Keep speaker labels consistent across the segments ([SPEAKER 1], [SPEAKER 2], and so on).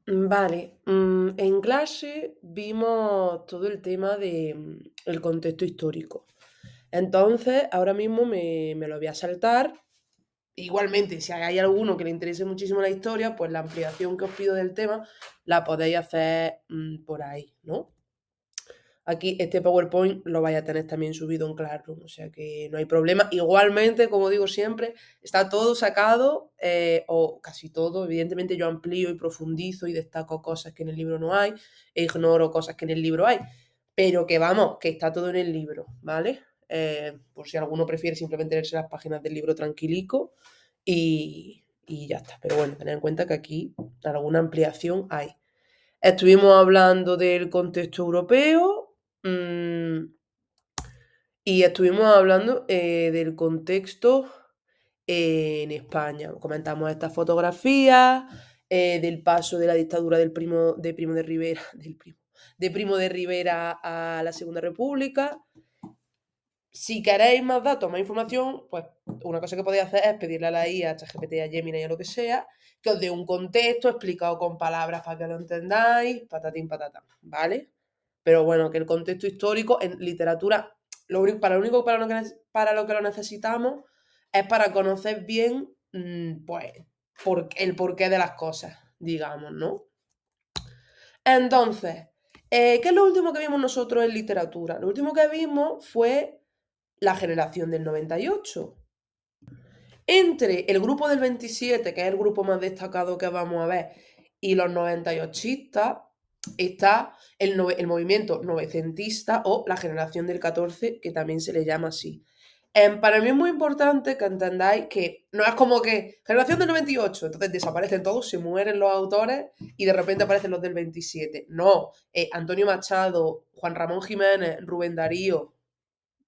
[SPEAKER 1] Vale, en clase vimos todo el tema de el contexto histórico. Entonces, ahora mismo me lo voy a saltar. Igualmente, si hay alguno que le interese muchísimo la historia, pues la ampliación que os pido del tema la podéis hacer por ahí, ¿no? Aquí este PowerPoint lo vais a tener también subido en Classroom, o sea que no hay problema. Igualmente, como digo siempre, está todo sacado, o casi todo. Evidentemente yo amplío y profundizo y destaco cosas que en el libro no hay, e ignoro cosas que en el libro hay, pero que vamos, que está todo en el libro, ¿vale? Por si alguno prefiere simplemente leerse las páginas del libro tranquilico y ya está. Pero bueno, tened en cuenta que aquí alguna ampliación hay. Estuvimos hablando del contexto europeo, y estuvimos hablando del contexto en España. Comentamos estas fotografías, del paso de la dictadura de Primo de Rivera, de Primo de Rivera a la Segunda República. Si queréis más datos, más información, pues una cosa que podéis hacer es pedirle a la IA, a ChatGPT, a Gemini, a lo que sea, que os dé un contexto explicado con palabras para que lo entendáis, patatín, patatán, ¿vale? Pero bueno, que el contexto histórico en literatura, para lo único para lo que lo necesitamos es para conocer bien, pues, el porqué de las cosas, digamos, ¿no? Entonces, ¿qué es lo último que vimos nosotros en literatura? Lo último que vimos fue la generación del 98. Entre el grupo del 27, que es el grupo más destacado que vamos a ver, y los 98istas, está el movimiento novecentista o la generación del 14, que también se le llama así. Para mí es muy importante que entendáis que no es como que generación del 98, entonces desaparecen todos, se mueren los autores y de repente aparecen los del 27. No, Antonio Machado, Juan Ramón Jiménez, Rubén Darío,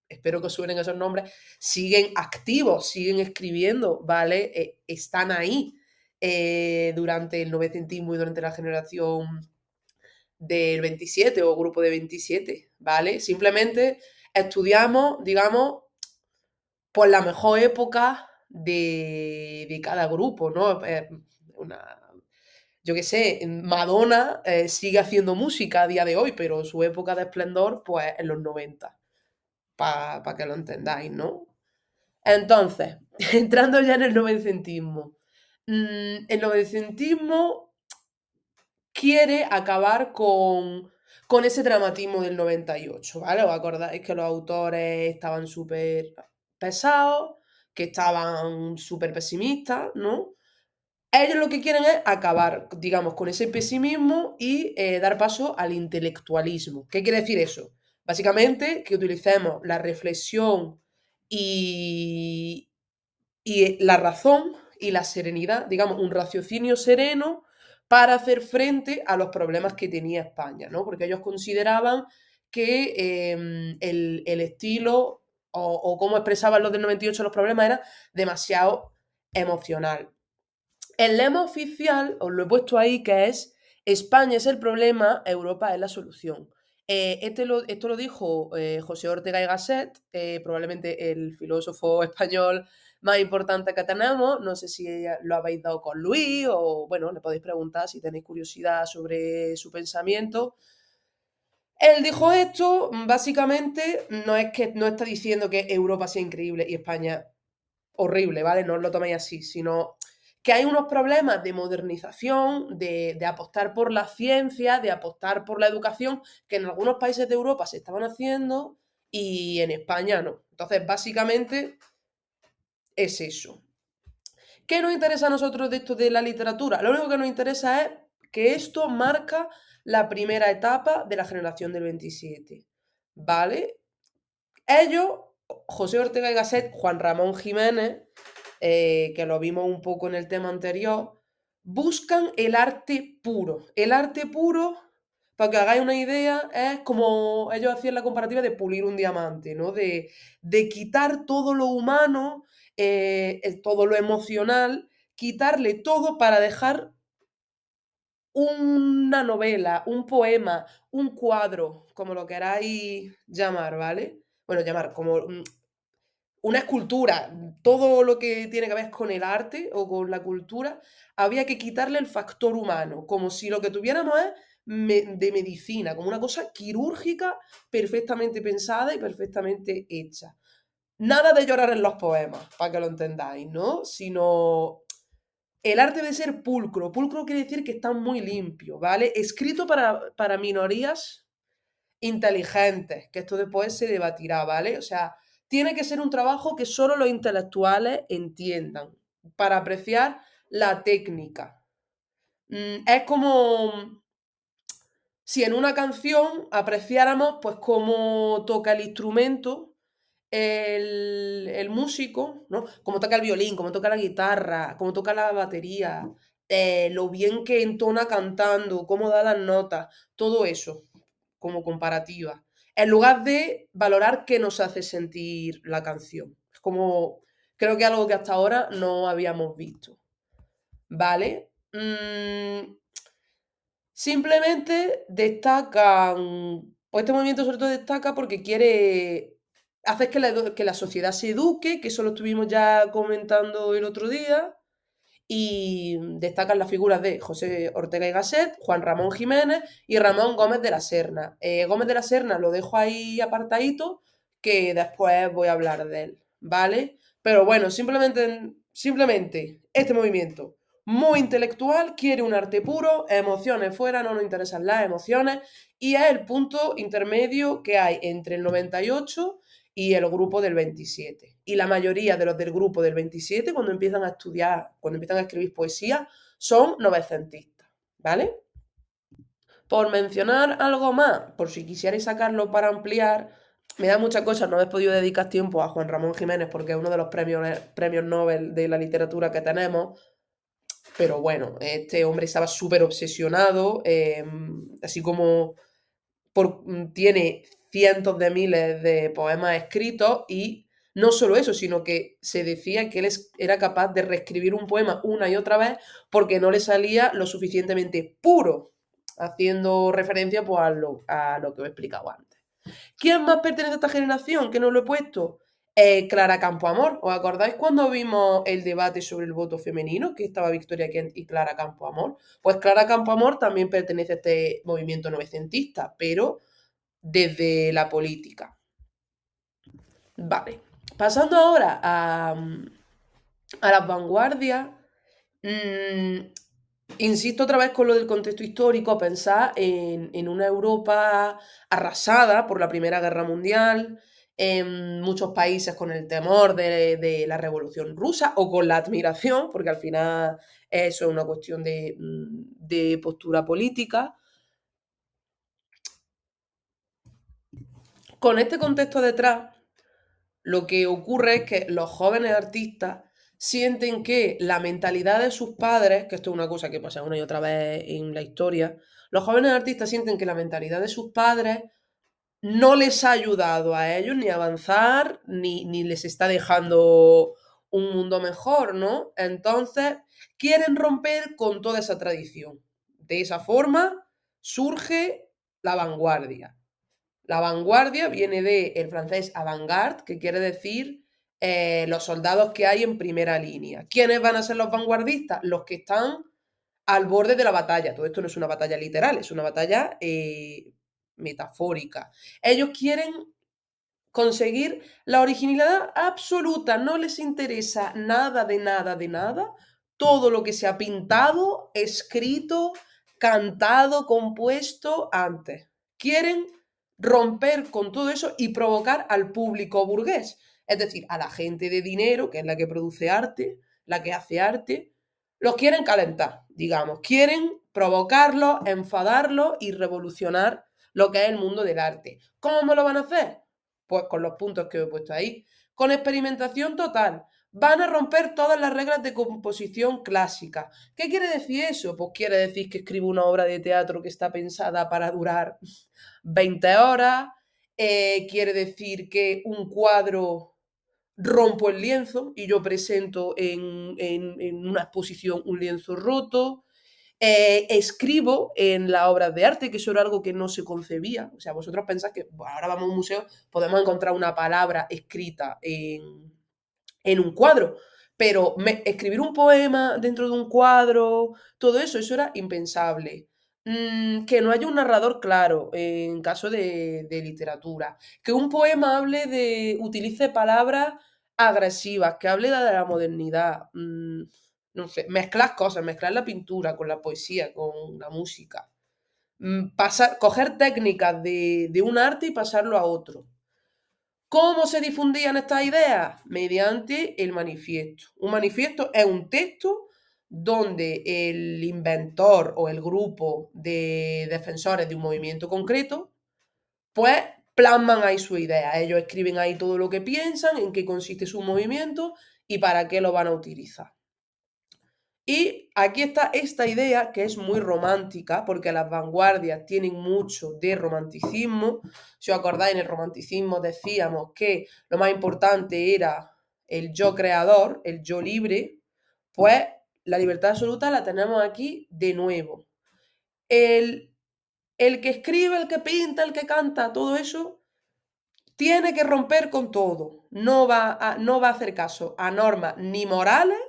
[SPEAKER 1] espero que os suenen esos nombres, siguen activos, siguen escribiendo, ¿vale? Están ahí durante el novecentismo y durante la generación del 27 o grupo de 27, ¿vale? Simplemente estudiamos, digamos, pues la mejor época de cada grupo, ¿no? Una, yo qué sé, Madonna sigue haciendo música a día de hoy, pero su época de esplendor, pues en los 90, para que lo entendáis, ¿no? Entonces, entrando ya en el novecentismo. El novecentismo quiere acabar con ese dramatismo del 98, ¿vale? ¿Os acordáis que los autores estaban súper pesados, que estaban súper pesimistas, ¿no? Ellos lo que quieren es acabar, digamos, con ese pesimismo y dar paso al intelectualismo. ¿Qué quiere decir eso? Básicamente que utilicemos la reflexión y, y la razón y la serenidad, digamos, un raciocinio sereno para hacer frente a los problemas que tenía España, ¿no? Porque ellos consideraban que el estilo o cómo expresaban los del 98 los problemas era demasiado emocional. El lema oficial, os lo he puesto ahí, que es España es el problema, Europa es la solución. Esto lo dijo José Ortega y Gasset, probablemente el filósofo español más importante que tenemos. No sé si lo habéis dado con Luis o, bueno, le podéis preguntar si tenéis curiosidad sobre su pensamiento. Él dijo esto, básicamente, no es que no está diciendo que Europa sea increíble y España horrible, ¿vale? No os lo toméis así, sino que hay unos problemas de modernización, de apostar por la ciencia, de apostar por la educación, que en algunos países de Europa se estaban haciendo y en España no. Entonces, básicamente es eso. ¿Qué nos interesa a nosotros de esto de la literatura? Lo único que nos interesa es que esto marca la primera etapa de la generación del 27, ¿vale? Ellos, José Ortega y Gasset, Juan Ramón Jiménez, que lo vimos un poco en el tema anterior, buscan el arte puro. El arte puro, para que hagáis una idea, es como ellos hacían la comparativa de pulir un diamante, ¿no? De quitar todo lo humano, todo lo emocional, quitarle todo para dejar una novela, un poema, un cuadro, como lo queráis llamar, ¿vale? Bueno, llamar, como una escultura, todo lo que tiene que ver con el arte o con la cultura, había que quitarle el factor humano, como si lo que tuviéramos es de medicina, como una cosa quirúrgica perfectamente pensada y perfectamente hecha. Nada de llorar en los poemas, para que lo entendáis, ¿no? Sino el arte de ser pulcro. Pulcro quiere decir que está muy limpio, ¿vale? Escrito para minorías inteligentes, que esto después se debatirá, ¿vale? O sea, tiene que ser un trabajo que solo los intelectuales entiendan para apreciar la técnica. Es como si en una canción apreciáramos pues cómo toca el instrumento el músico, ¿no? Cómo toca el violín, cómo toca la guitarra, cómo toca la batería, lo bien que entona cantando, cómo da las notas, todo eso como comparativa, en lugar de valorar qué nos hace sentir la canción. Es como, creo que algo que hasta ahora no habíamos visto, ¿vale? Simplemente destacan, pues este movimiento sobre todo destaca porque quiere hacer que la sociedad se eduque, que eso lo estuvimos ya comentando el otro día, y destacan las figuras de José Ortega y Gasset, Juan Ramón Jiménez y Ramón Gómez de la Serna. Gómez de la Serna lo dejo ahí apartadito, que después voy a hablar de él, ¿vale? Pero bueno, simplemente este movimiento muy intelectual, quiere un arte puro, emociones fuera, no nos interesan las emociones, y es el punto intermedio que hay entre el 98 y el grupo del 27. Y la mayoría de los del grupo del 27, cuando empiezan a estudiar, cuando empiezan a escribir poesía, son novecentistas, ¿vale? Por mencionar algo más, por si quisierais sacarlo para ampliar, me da muchas cosas, no habéis podido dedicar tiempo a Juan Ramón Jiménez porque es uno de los premios Nobel de la literatura que tenemos, pero bueno, este hombre estaba súper obsesionado, así como tiene cientos de miles de poemas escritos y no solo eso, sino que se decía que él era capaz de reescribir un poema una y otra vez porque no le salía lo suficientemente puro, haciendo referencia pues, a lo que os he explicado antes. ¿Quién más pertenece a esta generación? Que no lo he puesto. Clara Campoamor. ¿Os acordáis cuando vimos el debate sobre el voto femenino? Que estaba Victoria Kent y Clara Campoamor. Pues Clara Campoamor también pertenece a este movimiento novecentista, pero desde la política. Vale. Pasando ahora a las vanguardias. mmm, Insisto otra vez con lo del contexto histórico, pensar en una Europa arrasada por la Primera Guerra Mundial, en muchos países con el temor de la Revolución Rusa o con la admiración, porque al final eso es una cuestión de postura política. Con este contexto detrás, lo que ocurre es que los jóvenes artistas sienten que la mentalidad de sus padres, que esto es una cosa que pasa una y otra vez en la historia, los jóvenes artistas sienten que la mentalidad de sus padres no les ha ayudado a ellos ni a avanzar, ni les está dejando un mundo mejor, ¿no? Entonces, quieren romper con toda esa tradición. De esa forma surge la vanguardia. La vanguardia viene del francés avant-garde, que quiere decir los soldados que hay en primera línea. ¿Quiénes van a ser los vanguardistas? Los que están al borde de la batalla. Todo esto no es una batalla literal, es una batalla metafórica. Ellos quieren conseguir la originalidad absoluta, no les interesa nada de nada de nada, todo lo que se ha pintado, escrito, cantado, compuesto antes. Quieren romper con todo eso y provocar al público burgués, es decir, a la gente de dinero, que es la que produce arte, la que hace arte, los quieren calentar, digamos, quieren provocarlos, enfadarlos y revolucionar lo que es el mundo del arte. ¿Cómo lo van a hacer? Pues con los puntos que he puesto ahí. Con experimentación total. Van a romper todas las reglas de composición clásica. ¿Qué quiere decir eso? Pues quiere decir que escribo una obra de teatro que está pensada para durar 20 horas. Quiere decir que un cuadro rompo el lienzo y yo presento en una exposición un lienzo roto. Escribo en las obras de arte, que eso era algo que no se concebía. O sea, vosotros pensáis que bueno, ahora vamos a un museo, podemos encontrar una palabra escrita en un cuadro. Pero escribir un poema dentro de un cuadro, todo eso, eso era impensable. Que no haya un narrador claro en caso de literatura. Que un poema utilice palabras agresivas, que hable de la modernidad. No sé, mezclar cosas, mezclar la pintura con la poesía, con la música. Coger técnicas de un arte y pasarlo a otro. ¿Cómo se difundían estas ideas? Mediante el manifiesto. Un manifiesto es un texto donde el inventor o el grupo de defensores de un movimiento concreto, pues plasman ahí su idea. Ellos escriben ahí todo lo que piensan, en qué consiste su movimiento y para qué lo van a utilizar. Y aquí está esta idea que es muy romántica, porque las vanguardias tienen mucho de romanticismo. Si os acordáis, en el romanticismo decíamos que lo más importante era el yo creador, el yo libre, pues la libertad absoluta la tenemos aquí de nuevo. El, el que escribe, el que pinta, el que canta, todo eso, tiene que romper con todo. No va a hacer caso a normas ni morales,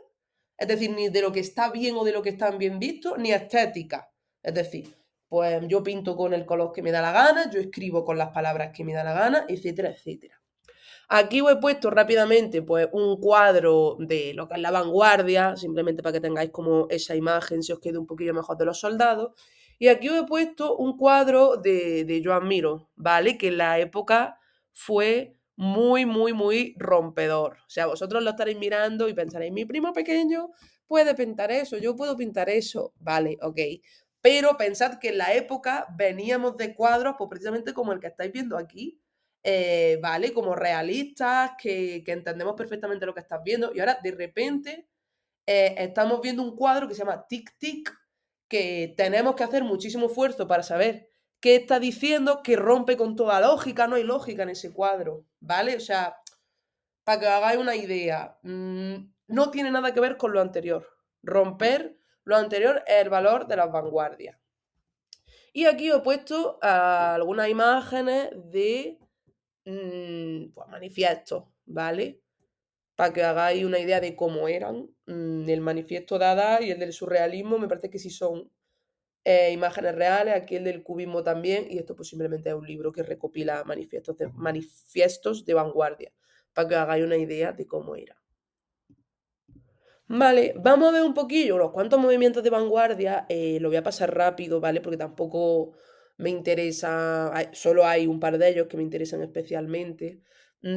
[SPEAKER 1] es decir, ni de lo que está bien o de lo que está bien visto, ni estética. Es decir, pues yo pinto con el color que me da la gana, yo escribo con las palabras que me da la gana, etcétera, etcétera. Aquí os he puesto rápidamente pues, un cuadro de lo que es la vanguardia, simplemente para que tengáis como esa imagen, si os quede un poquillo mejor de los soldados. Y aquí os he puesto un cuadro de Joan Miró, ¿vale? Que en la época fue muy, muy, muy rompedor. O sea, vosotros lo estaréis mirando y pensaréis, mi primo pequeño puede pintar eso, yo puedo pintar eso. Vale, ok. Pero pensad que en la época veníamos de cuadros, pues precisamente como el que estáis viendo aquí, ¿vale? Como realistas, que entendemos perfectamente lo que estás viendo. Y ahora, de repente, estamos viendo un cuadro que se llama Tic Tic, que tenemos que hacer muchísimo esfuerzo para saber qué está diciendo, que rompe con toda lógica, no hay lógica en ese cuadro, ¿vale? O sea, para que os hagáis una idea, no tiene nada que ver con lo anterior. Romper lo anterior es el valor de las vanguardias. Y aquí os he puesto algunas imágenes de pues manifiestos, ¿vale? Para que hagáis una idea de cómo eran. El manifiesto Dada y el del surrealismo me parece que sí son imágenes reales, aquí el del cubismo también, y esto pues simplemente es un libro que recopila manifiestos de vanguardia, para que os hagáis una idea de cómo era. Vale, vamos a ver un poquillo unos cuantos movimientos de vanguardia. Lo voy a pasar rápido, ¿vale? Porque tampoco me interesa, solo hay un par de ellos que me interesan especialmente.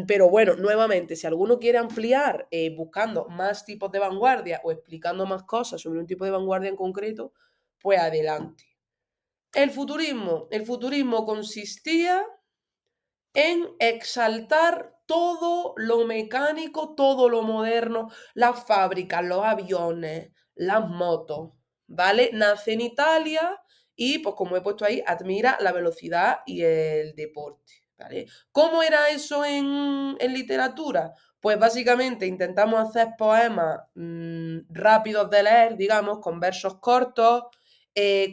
[SPEAKER 1] Pero bueno, nuevamente, si alguno quiere ampliar buscando más tipos de vanguardia o explicando más cosas sobre un tipo de vanguardia en concreto, pues adelante. El futurismo consistía en exaltar todo lo mecánico, todo lo moderno, las fábricas, los aviones, las motos, ¿vale? Nace en Italia y, pues como he puesto ahí, admira la velocidad y el deporte, ¿vale? ¿Cómo era eso en literatura? Pues básicamente intentamos hacer poemas rápidos de leer, digamos, con versos cortos,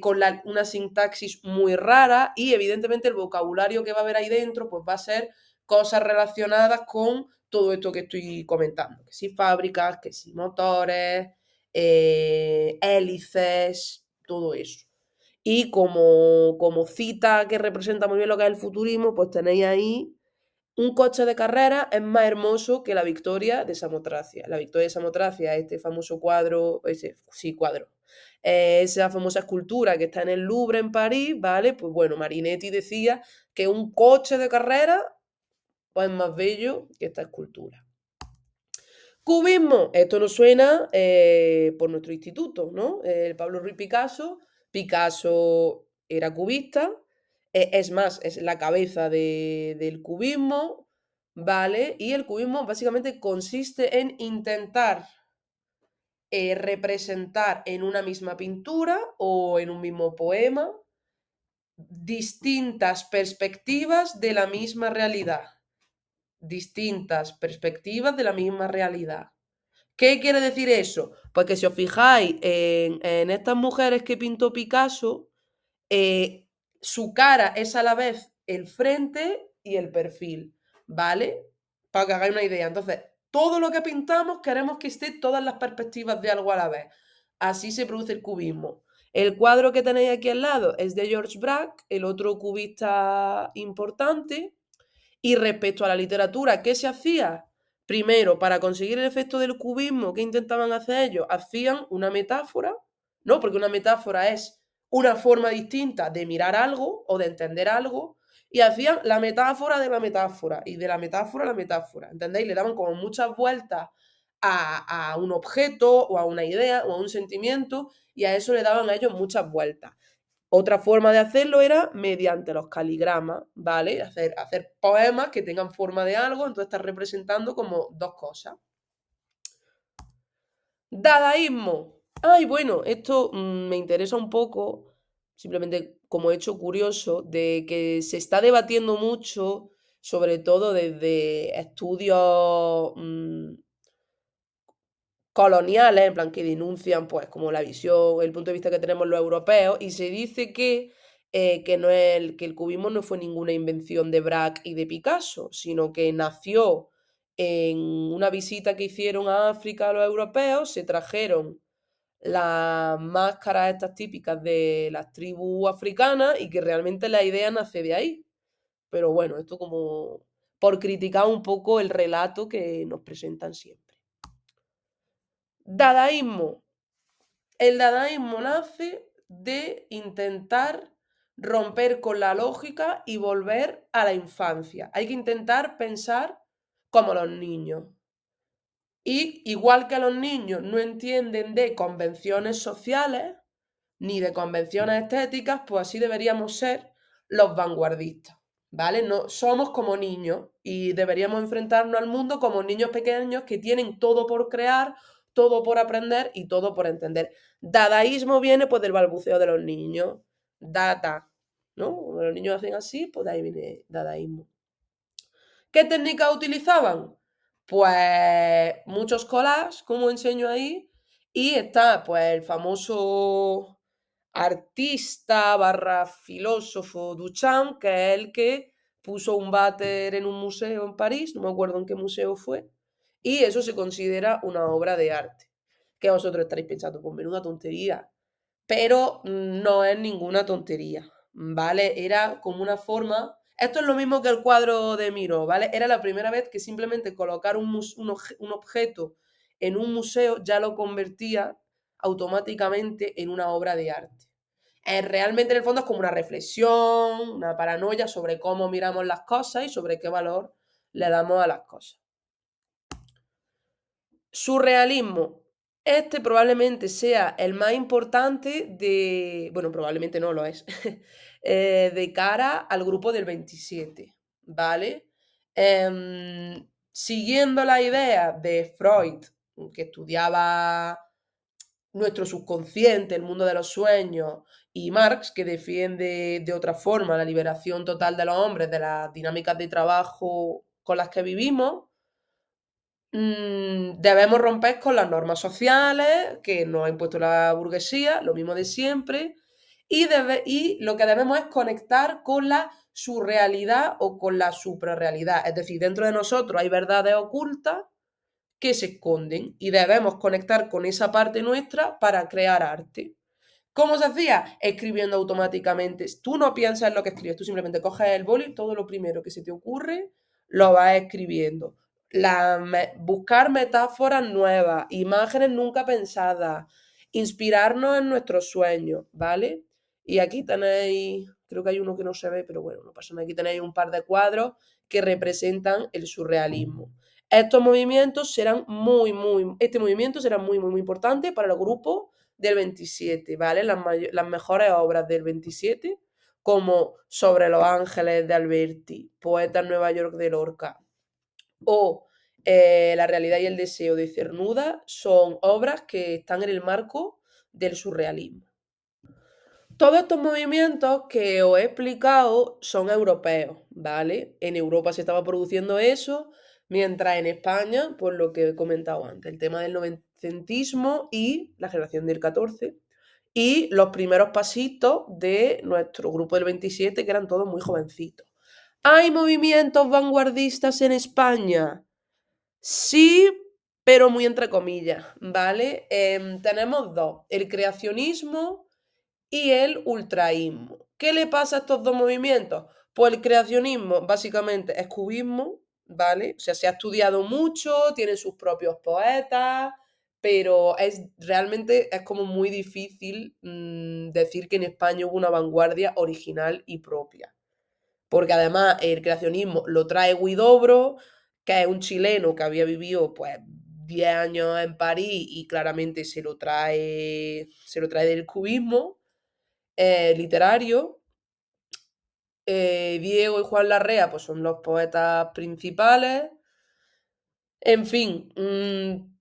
[SPEAKER 1] con una sintaxis muy rara y evidentemente el vocabulario que va a haber ahí dentro pues va a ser cosas relacionadas con todo esto que estoy comentando, que si fábricas, que si motores, hélices, todo eso. Y como cita que representa muy bien lo que es el futurismo, pues tenéis ahí un coche de carrera es más hermoso que la victoria de Samotracia. La victoria de Samotracia, este famoso cuadro, cuadro, esa famosa escultura que está en el Louvre en París, ¿vale? Pues bueno, Marinetti decía que un coche de carrera pues, es más bello que esta escultura. Cubismo, esto nos suena por nuestro instituto, ¿no? Pablo Ruiz Picasso. Picasso era cubista, es más, es la cabeza del cubismo, ¿vale? Y el cubismo básicamente consiste en intentar representar en una misma pintura o en un mismo poema distintas perspectivas de la misma realidad. Distintas perspectivas de la misma realidad. ¿Qué quiere decir eso? Pues que si os fijáis en estas mujeres que pintó Picasso, su cara es a la vez el frente y el perfil, ¿vale? Para que hagáis una idea. Entonces, todo lo que pintamos queremos que esté todas las perspectivas de algo a la vez. Así se produce el cubismo. El cuadro que tenéis aquí al lado es de George Braque, el otro cubista importante. Y respecto a la literatura, ¿qué se hacía? Primero, para conseguir el efecto del cubismo, ¿qué intentaban hacer ellos? Hacían una metáfora, ¿no? Porque una metáfora es una forma distinta de mirar algo o de entender algo, y hacían la metáfora de la metáfora, y de la metáfora a la metáfora, ¿entendéis? Le daban como muchas vueltas a un objeto, o a una idea, o a un sentimiento, y a eso le daban a ellos muchas vueltas. Otra forma de hacerlo era mediante los caligramas, ¿vale? Hacer poemas que tengan forma de algo, entonces estás representando como dos cosas. Dadaísmo. Ay, bueno, esto me interesa un poco, simplemente como hecho curioso, de que se está debatiendo mucho, sobre todo desde estudios coloniales, en plan que denuncian pues como la visión, el punto de vista que tenemos los europeos, y se dice que, no es que el cubismo no fue ninguna invención de Braque y de Picasso, sino que nació en una visita que hicieron a África los europeos, se trajeron las máscaras estas típicas de las tribus africanas y que realmente la idea nace de ahí. Pero bueno, esto como por criticar un poco el relato que nos presentan siempre. Dadaísmo. El dadaísmo nace de intentar romper con la lógica y volver a la infancia. Hay que intentar pensar como los niños. Y igual que los niños no entienden de convenciones sociales ni de convenciones estéticas, pues así deberíamos ser los vanguardistas, ¿vale? No, somos como niños y deberíamos enfrentarnos al mundo como niños pequeños que tienen todo por crear, todo por aprender y todo por entender. Dadaísmo viene pues del balbuceo de los niños, data, ¿no? Como los niños hacen así, pues de ahí viene dadaísmo. ¿Qué técnicas utilizaban? Pues muchos collages, como enseño ahí, y está pues el famoso artista barra filósofo Duchamp, que es el que puso un váter en un museo en París, no me acuerdo en qué museo fue, y eso se considera una obra de arte. Que vosotros estaréis pensando, pues menuda tontería, pero no es ninguna tontería, ¿vale? Era como una forma. Esto es lo mismo que el cuadro de Miro, ¿vale? Era la primera vez que simplemente colocar un objeto en un museo ya lo convertía automáticamente en una obra de arte. Realmente en el fondo es como una reflexión, una paranoia sobre cómo miramos las cosas y sobre qué valor le damos a las cosas. Surrealismo. Este probablemente sea el más importante de, bueno, probablemente no lo es, de cara al grupo del 27, ¿vale? Siguiendo la idea de Freud, que estudiaba nuestro subconsciente, el mundo de los sueños, y Marx, que defiende de otra forma la liberación total de los hombres de las dinámicas de trabajo con las que vivimos, debemos romper con las normas sociales que nos ha impuesto la burguesía, lo mismo de siempre, y lo que debemos es conectar con la surrealidad o con la suprarrealidad. Es decir, dentro de nosotros hay verdades ocultas que se esconden y debemos conectar con esa parte nuestra para crear arte. ¿Cómo se hacía? Escribiendo automáticamente. Tú no piensas en lo que escribes, tú simplemente coges el boli, todo lo primero que se te ocurre, lo vas escribiendo. Buscar metáforas nuevas, imágenes nunca pensadas, inspirarnos en nuestros sueños, ¿vale? Y aquí tenéis, creo que hay uno que no se ve, pero bueno, no pasa nada. Aquí tenéis un par de cuadros que representan el surrealismo. Estos movimientos serán este movimiento será muy importante para el grupo del 27, ¿vale? Las mejores obras del 27, como Sobre los ángeles de Alberti, Poeta en Nueva York de Lorca, o La realidad y el deseo de Cernuda, son obras que están en el marco del surrealismo. Todos estos movimientos que os he explicado son europeos, ¿vale? En Europa se estaba produciendo eso, Mientras en España, por lo que he comentado antes, el tema del novencentismo y la generación del 14 y los primeros pasitos de nuestro grupo del 27, que eran todos muy jovencitos. ¿Hay movimientos vanguardistas en España? Sí, pero muy entre comillas, ¿vale? Tenemos dos, el creacionismo y el ultraísmo. ¿Qué le pasa a estos dos movimientos? Pues el creacionismo básicamente es cubismo, ¿vale? O sea, se ha estudiado mucho, tiene sus propios poetas, pero realmente es como muy difícil decir que en España hubo una vanguardia original y propia. Porque además el creacionismo lo trae Huidobro, que es un chileno que había vivido pues 10 años en París y claramente se lo trae del cubismo literario. Diego y Juan Larrea pues son los poetas principales. En fin,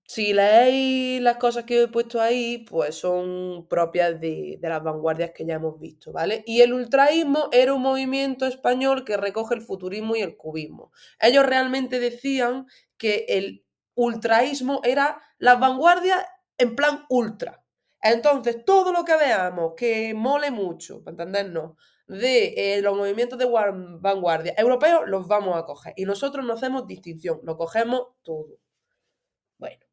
[SPEAKER 1] si leéis las cosas que he puesto ahí, pues son propias de las vanguardias que ya hemos visto, ¿vale? Y el ultraísmo era un movimiento español que recoge el futurismo y el cubismo. Ellos realmente decían que el ultraísmo era las vanguardias en plan ultra. Entonces, todo lo que veamos que mole mucho, para entendernos, de los movimientos de vanguardia europeos los vamos a coger. Y nosotros no hacemos distinción, lo cogemos todo. Bueno.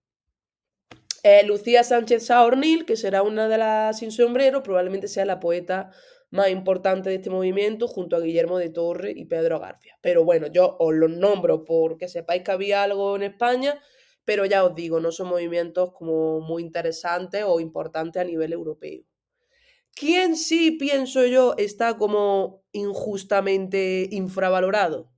[SPEAKER 1] Lucía Sánchez Saornil, que será una de las sin sombrero, probablemente sea la poeta más importante de este movimiento, junto a Guillermo de Torre y Pedro García. Pero bueno, yo os los nombro porque sepáis que había algo en España, pero ya os digo, no son movimientos como muy interesantes o importantes a nivel europeo. ¿Quién sí, pienso yo, está como injustamente infravalorado?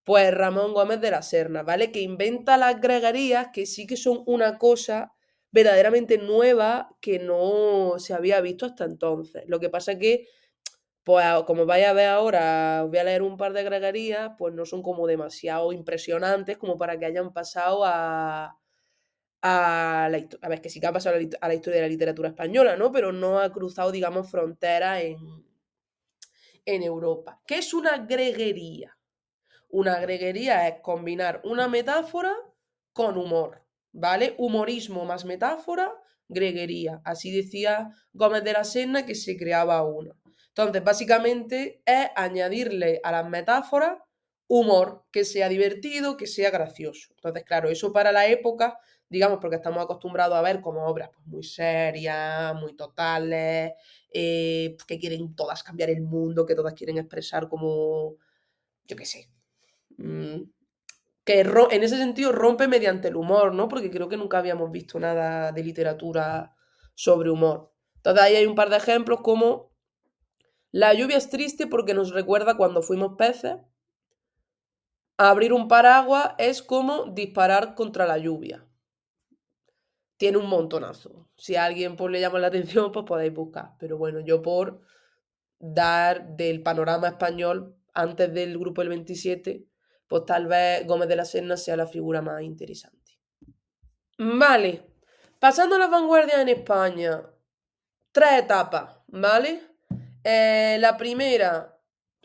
[SPEAKER 1] Pues Ramón Gómez de la Serna, ¿vale? Que inventa las greguerías que sí que son una cosa verdaderamente nueva que no se había visto hasta entonces. Lo que pasa es que, pues como vais a ver ahora, os voy a leer un par de greguerías, pues no son como demasiado impresionantes como para que hayan pasado a ver, que sí que ha pasado a la historia de la literatura española, ¿no? Pero no ha cruzado, digamos, fronteras en Europa. ¿Qué es una greguería? Una greguería es combinar una metáfora con humor, ¿vale? Humorismo más metáfora, greguería. Así decía Gómez de la Serna que se creaba una. Entonces, básicamente es añadirle a las metáforas humor, que sea divertido, que sea gracioso. Entonces, claro, eso para la época, digamos, porque estamos acostumbrados a ver como obras pues, muy serias, muy totales, que quieren todas cambiar el mundo, que todas quieren expresar como, yo qué sé, mm, que en ese sentido rompe mediante el humor, ¿no? Porque creo que nunca habíamos visto nada de literatura sobre humor. Entonces ahí hay un par de ejemplos como la lluvia es triste porque nos recuerda cuando fuimos peces. Abrir un paraguas es como disparar contra la lluvia. Tiene un montonazo. Si a alguien pues, le llama la atención, pues podéis buscar. Pero bueno, yo por dar del panorama español antes del grupo del 27, pues tal vez Gómez de la Serna sea la figura más interesante. Vale, pasando a las vanguardias en España, tres etapas, ¿vale? La primera,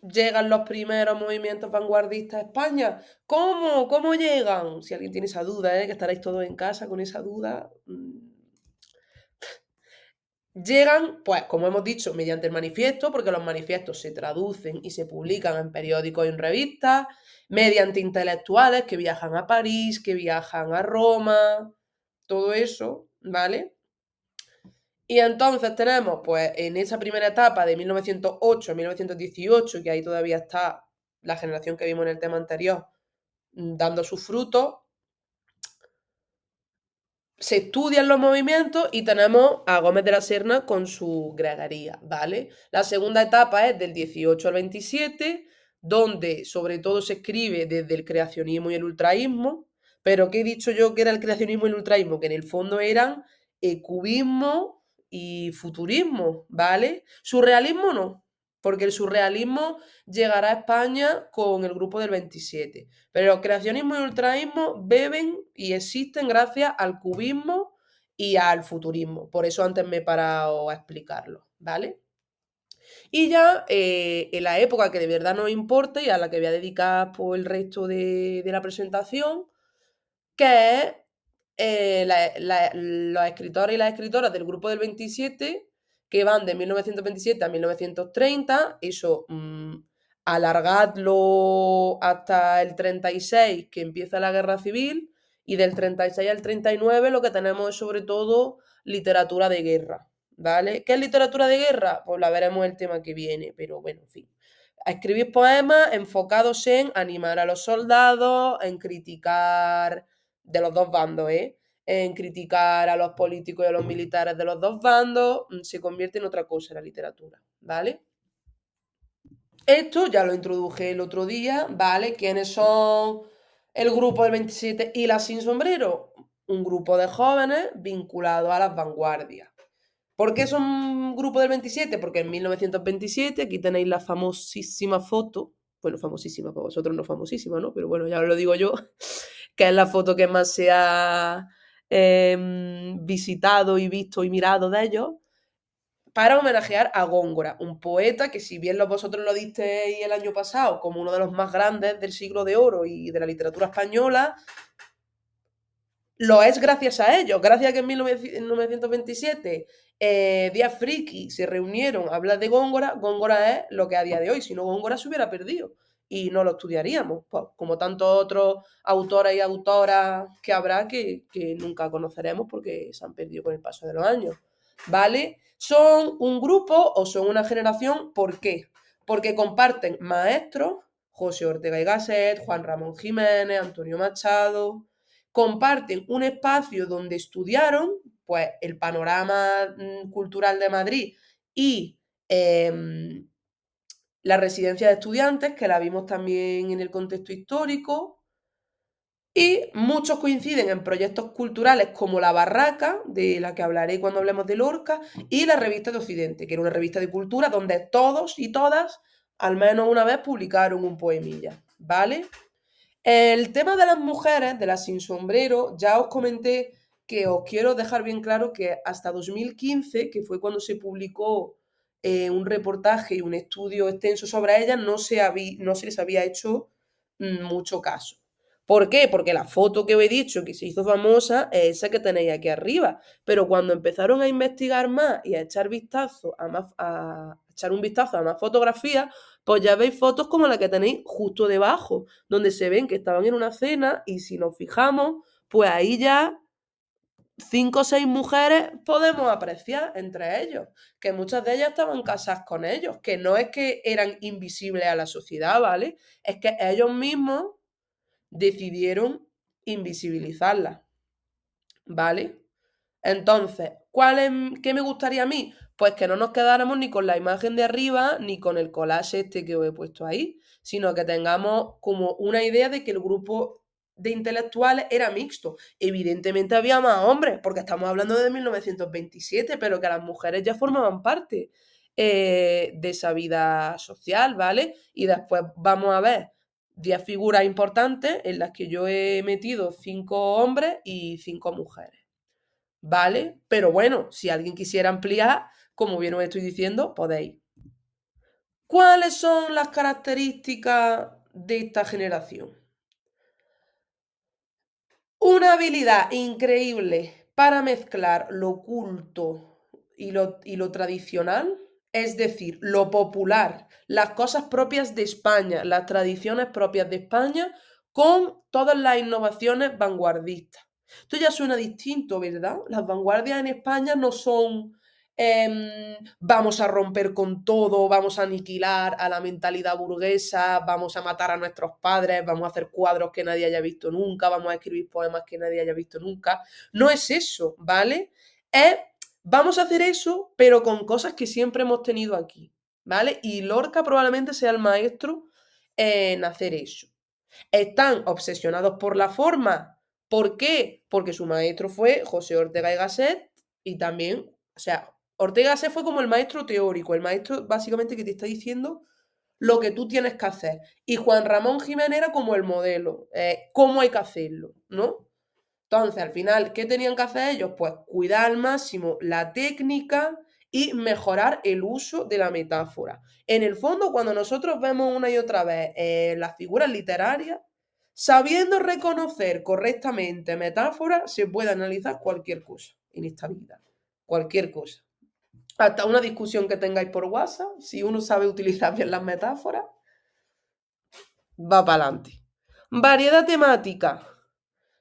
[SPEAKER 1] llegan los primeros movimientos vanguardistas a España. ¿Cómo? ¿Cómo llegan? Si alguien tiene esa duda, que estaréis todos en casa con esa duda. Llegan, pues, como hemos dicho, mediante el manifiesto, porque los manifiestos se traducen y se publican en periódicos y en revistas, mediante intelectuales que viajan a París, que viajan a Roma, todo eso, ¿vale? Y entonces tenemos, pues, en esa primera etapa de 1908 a 1918, que ahí todavía está la generación que vimos en el tema anterior, dando sus frutos, se estudian los movimientos y tenemos a Gómez de la Serna con su gregaría, ¿vale? La segunda etapa es del 18 al 27, donde sobre todo se escribe desde el creacionismo y el ultraísmo, pero ¿qué he dicho yo que era el creacionismo y el ultraísmo? Que en el fondo eran cubismo y futurismo, ¿vale? Surrealismo no, porque el surrealismo llegará a España con el grupo del 27. Pero el creacionismo y el ultraísmo beben y existen gracias al cubismo y al futurismo. Por eso antes me he parado a explicarlo, ¿vale? Y ya en la época que de verdad nos importa y a la que voy a dedicar pues, el resto de la presentación, que es los escritores y las escritoras del grupo del 27, que van de 1927 a 1930, eso alargadlo hasta el 36, que empieza la guerra civil, y del 36 al 39 lo que tenemos es sobre todo literatura de guerra, ¿vale? ¿Qué es literatura de guerra? Pues la veremos el tema que viene, pero bueno, en fin. A escribir poemas enfocados en animar a los soldados, en criticar de los dos bandos, en criticar a los políticos y a los militares de los dos bandos, se convierte en otra cosa la literatura, ¿vale? Esto ya lo introduje el otro día, ¿vale? ¿Quiénes son el grupo del 27 y las sin sombrero? Un grupo de jóvenes vinculados a las vanguardias. ¿Por qué son un grupo del 27? Porque en 1927, aquí tenéis la famosísima foto, bueno, famosísima, para vosotros no famosísima, ¿no? Pero bueno, ya os lo digo yo, que es la foto que más se ha visitado y visto y mirado de ellos, para homenajear a Góngora, un poeta que si bien vosotros lo disteis el año pasado como uno de los más grandes del siglo de oro y de la literatura española, lo es gracias a ellos, gracias a que en 1927 Díaz Friki se reunieron a hablar de Góngora, Góngora es lo que a día de hoy, si no Góngora se hubiera perdido y no lo estudiaríamos, pues, como tantos otros autores y autoras que habrá que nunca conoceremos porque se han perdido con el paso de los años, ¿vale? Son un grupo o son una generación, ¿por qué? Porque comparten maestros, José Ortega y Gasset, Juan Ramón Jiménez, Antonio Machado, comparten un espacio donde estudiaron pues, el panorama cultural de Madrid y la residencia de estudiantes, que la vimos también en el contexto histórico, y muchos coinciden en proyectos culturales como La Barraca, de la que hablaré cuando hablemos de Lorca, y la Revista de Occidente, que era una revista de cultura donde todos y todas, al menos una vez, publicaron un poemilla, ¿vale? El tema de las mujeres, de las sin sombrero, ya os comenté que os quiero dejar bien claro que hasta 2015, que fue cuando se publicó un reportaje y un estudio extenso sobre ellas, no se les había hecho mucho caso. ¿Por qué? Porque la foto que os he dicho que se hizo famosa es esa que tenéis aquí arriba. Pero cuando empezaron a investigar más y a echar vistazo a echar un vistazo a más fotografías, pues ya veis fotos como la que tenéis justo debajo, donde se ven que estaban en una cena y si nos fijamos, pues ahí ya 5 o 6 mujeres podemos apreciar entre ellos, que muchas de ellas estaban casadas con ellos, que no es que eran invisibles a la sociedad, ¿vale? Es que ellos mismos decidieron invisibilizarlas, ¿vale? Entonces, ¿qué me gustaría a mí? Pues que no nos quedáramos ni con la imagen de arriba ni con el collage este que os he puesto ahí, sino que tengamos como una idea de que el grupo de intelectuales era mixto. Evidentemente había más hombres, porque estamos hablando de 1927, pero que las mujeres ya formaban parte de esa vida social, ¿vale? Y después vamos a ver 10 figuras importantes en las que yo he metido 5 hombres y 5 mujeres. ¿Vale? Pero bueno, si alguien quisiera ampliar, como bien os estoy diciendo, podéis. ¿Cuáles son las características de esta generación? Una habilidad increíble para mezclar lo culto y lo tradicional, es decir, lo popular, las cosas propias de España, las tradiciones propias de España, con todas las innovaciones vanguardistas. Esto ya suena distinto, ¿verdad? Las vanguardias en España no son vamos a romper con todo, vamos a aniquilar a la mentalidad burguesa, vamos a matar a nuestros padres, vamos a hacer cuadros que nadie haya visto nunca, vamos a escribir poemas que nadie haya visto nunca. No es eso, ¿vale? Vamos a hacer eso, pero con cosas que siempre hemos tenido aquí, ¿vale? Y Lorca probablemente sea el maestro en hacer eso. Están obsesionados por la forma. ¿Por qué? Porque su maestro fue José Ortega y Gasset y también, o sea, Ortega y Gasset fue como el maestro teórico, el maestro básicamente que te está diciendo lo que tú tienes que hacer. Y Juan Ramón Jiménez era como el modelo, cómo hay que hacerlo, ¿no? Entonces, al final, ¿qué tenían que hacer ellos? Pues cuidar al máximo la técnica y mejorar el uso de la metáfora. En el fondo, cuando nosotros vemos una y otra vez las figuras literarias, sabiendo reconocer correctamente metáforas, se puede analizar cualquier cosa en esta vida. Cualquier cosa. Hasta una discusión que tengáis por WhatsApp, si uno sabe utilizar bien las metáforas, va para adelante. Variedad temática.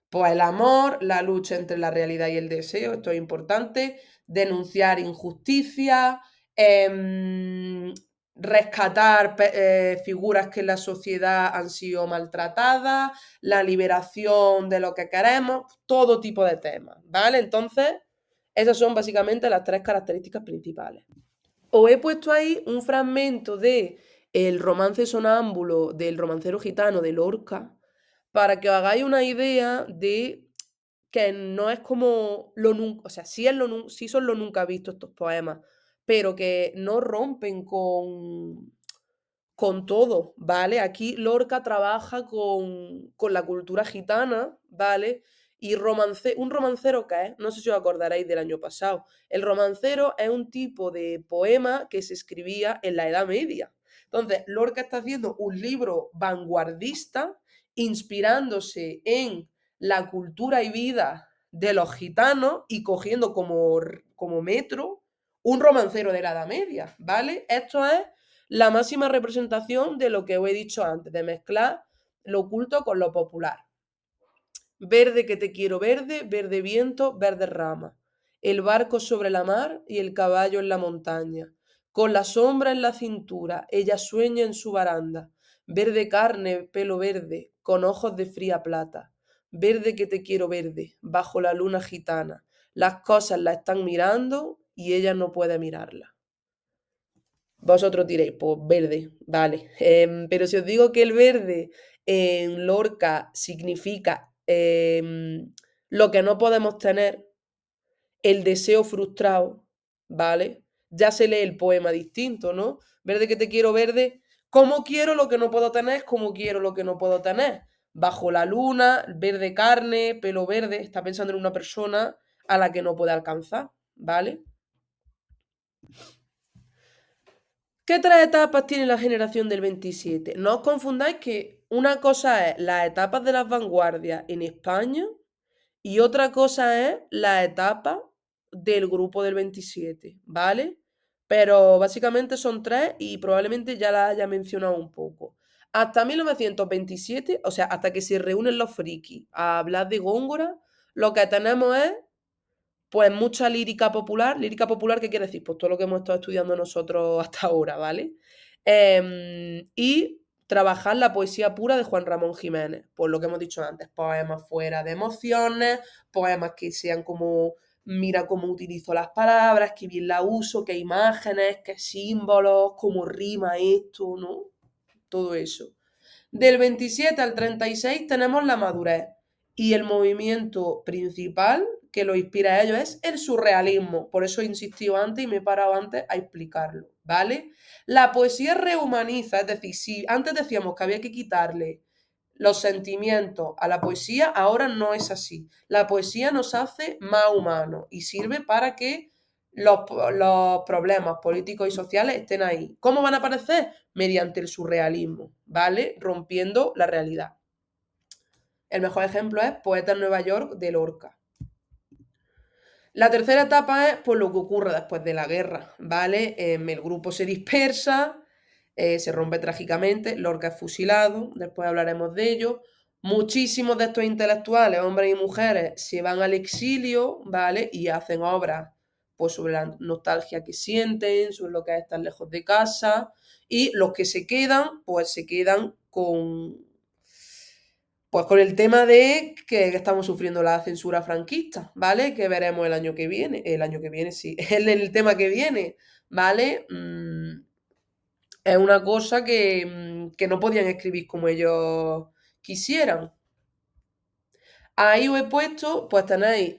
[SPEAKER 1] Pues el amor, la lucha entre la realidad y el deseo, esto es importante. Denunciar injusticia, rescatar figuras que en la sociedad han sido maltratadas, la liberación de lo que queremos, todo tipo de temas, ¿vale? Entonces, esas son básicamente las 3 características principales. Os he puesto ahí un fragmento de El romance sonámbulo del romancero gitano de Lorca para que os hagáis una idea de que no es como lo nunca, o sea, sí son lo nunca visto estos poemas, pero que no rompen con todo, ¿vale? Aquí Lorca trabaja con la cultura gitana, ¿vale? Y un romancero, ¿qué es? No sé si os acordaréis del año pasado. El romancero es un tipo de poema que se escribía en la Edad Media. Entonces, Lorca está haciendo un libro vanguardista inspirándose en la cultura y vida de los gitanos y cogiendo como metro un romancero de la Edad Media, ¿vale? Esto es la máxima representación de lo que os he dicho antes, de mezclar lo oculto con lo popular. Verde que te quiero verde, verde viento, verde rama. El barco sobre la mar y el caballo en la montaña. Con la sombra en la cintura, ella sueña en su baranda. Verde carne, pelo verde, con ojos de fría plata. Verde que te quiero verde, bajo la luna gitana. Las cosas la están mirando y ella no puede mirarla. Vosotros diréis, pues verde, vale. Pero si os digo que el verde en Lorca significa lo que no podemos tener, el deseo frustrado, ¿vale? Ya se lee el poema distinto, ¿no? Verde que te quiero verde, ¿cómo quiero lo que no puedo tener? ¿Cómo quiero lo que no puedo tener? Bajo la luna, verde carne, pelo verde, está pensando en una persona a la que no puede alcanzar, ¿vale? ¿Qué 3 etapas tiene la generación del 27? No os confundáis que una cosa es las etapas de las vanguardias en España y otra cosa es la etapa del grupo del 27, ¿vale? Pero básicamente son 3 y probablemente ya las haya mencionado un poco. Hasta 1927, o sea, hasta que se reúnen los frikis a hablar de Góngora, lo que tenemos es pues mucha lírica popular. ¿Lírica popular qué quiere decir? Pues todo lo que hemos estado estudiando nosotros hasta ahora, ¿vale? Y trabajar la poesía pura de Juan Ramón Jiménez, por lo que hemos dicho antes, poemas fuera de emociones, poemas que sean como, mira cómo utilizo las palabras, qué bien la uso, qué imágenes, qué símbolos, cómo rima esto, ¿no? Todo eso. Del 27 al 36 tenemos la madurez y el movimiento principal que lo inspira a ellos es el surrealismo. Por eso he insistido antes y me he parado antes a explicarlo, ¿vale? La poesía rehumaniza, es decir, si antes decíamos que había que quitarle los sentimientos a la poesía, ahora no es así. La poesía nos hace más humanos y sirve para que los problemas políticos y sociales estén ahí. ¿Cómo van a aparecer? Mediante el surrealismo, ¿vale? Rompiendo la realidad. El mejor ejemplo es Poeta en Nueva York de Lorca. La tercera etapa es pues, lo que ocurre después de la guerra, ¿vale? El grupo se dispersa, se rompe trágicamente, Lorca es fusilado, después hablaremos de ello. Muchísimos de estos intelectuales, hombres y mujeres, se van al exilio, ¿vale? Y hacen obras pues, sobre la nostalgia que sienten, sobre lo que es estar lejos de casa. Y los que se quedan, pues se quedan con el tema de que estamos sufriendo la censura franquista, ¿vale? Que veremos el año que viene, sí, el tema que viene, ¿vale? Es una cosa que no podían escribir como ellos quisieran. Ahí os he puesto, pues tenéis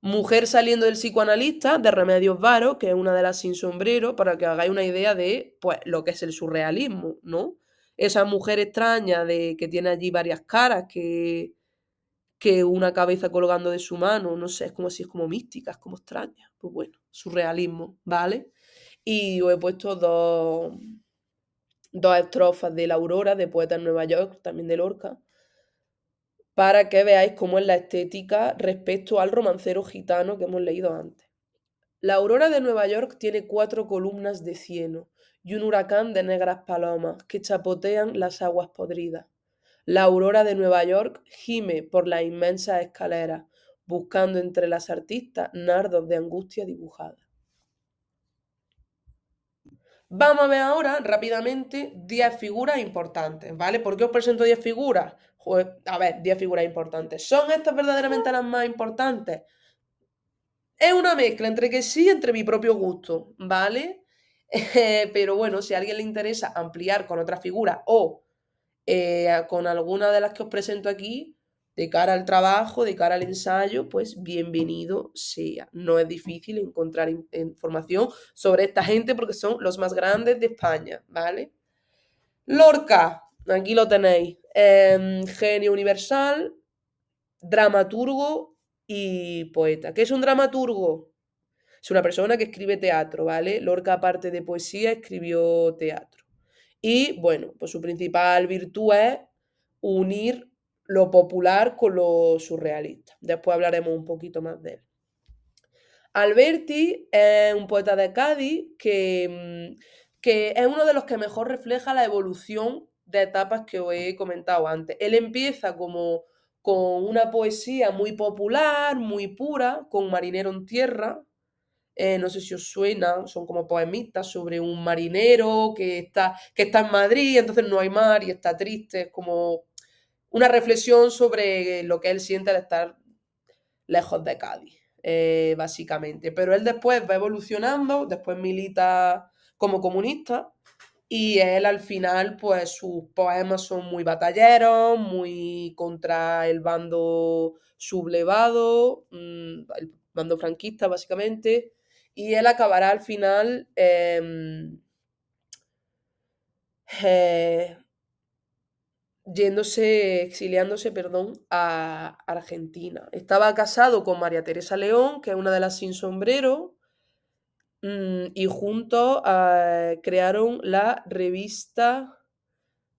[SPEAKER 1] Mujer saliendo del psicoanalista, de Remedios Varo, que es una de las sin sombrero, para que hagáis una idea de pues, lo que es el surrealismo, ¿no? Esa mujer extraña que tiene allí varias caras, que una cabeza colgando de su mano, no sé, es como si es como mística, es como extraña. Pues bueno. surrealismo, ¿vale? Y os he puesto dos estrofas de La Aurora, de Poeta en Nueva York, también de Lorca, para que veáis cómo es la estética respecto al romancero gitano que hemos leído antes. La aurora de Nueva York tiene 4 columnas de cieno y un huracán de negras palomas que chapotean las aguas podridas. La aurora de Nueva York gime por las inmensas escaleras, buscando entre las artistas nardos de angustia dibujadas. Vamos a ver ahora rápidamente 10 figuras importantes, ¿vale? ¿Por qué os presento 10 figuras? Pues, a ver, 10 figuras importantes. ¿Son estas verdaderamente las más importantes? Es una mezcla entre que sí, entre mi propio gusto, ¿vale? Pero bueno, si a alguien le interesa ampliar con otra figura o con alguna de las que os presento aquí, de cara al trabajo, de cara al ensayo, pues bienvenido sea. No es difícil encontrar información sobre esta gente porque son los más grandes de España, ¿vale? Lorca, aquí lo tenéis. Genio universal, dramaturgo y poeta. ¿Qué es un dramaturgo? Es una persona que escribe teatro, ¿vale? Lorca, aparte de poesía, escribió teatro. Y bueno, pues su principal virtud es unir lo popular con lo surrealista. Después hablaremos un poquito más de él. Alberti es un poeta de Cádiz que es uno de los que mejor refleja la evolución de etapas que os he comentado antes. Él empieza como con una poesía muy popular, muy pura, con Marinero en tierra, no sé si os suena, son como poemitas sobre un marinero que está en Madrid, entonces no hay mar y está triste, es como una reflexión sobre lo que él siente al estar lejos de Cádiz, básicamente. Pero él después va evolucionando, después milita como comunista y él al final, pues sus poemas son muy batalleros, muy contra el bando sublevado, el bando franquista básicamente, y él acabará al final eh, exiliándose, perdón, a Argentina. Estaba casado con María Teresa León, que es una de las sin sombrero, y juntos crearon la revista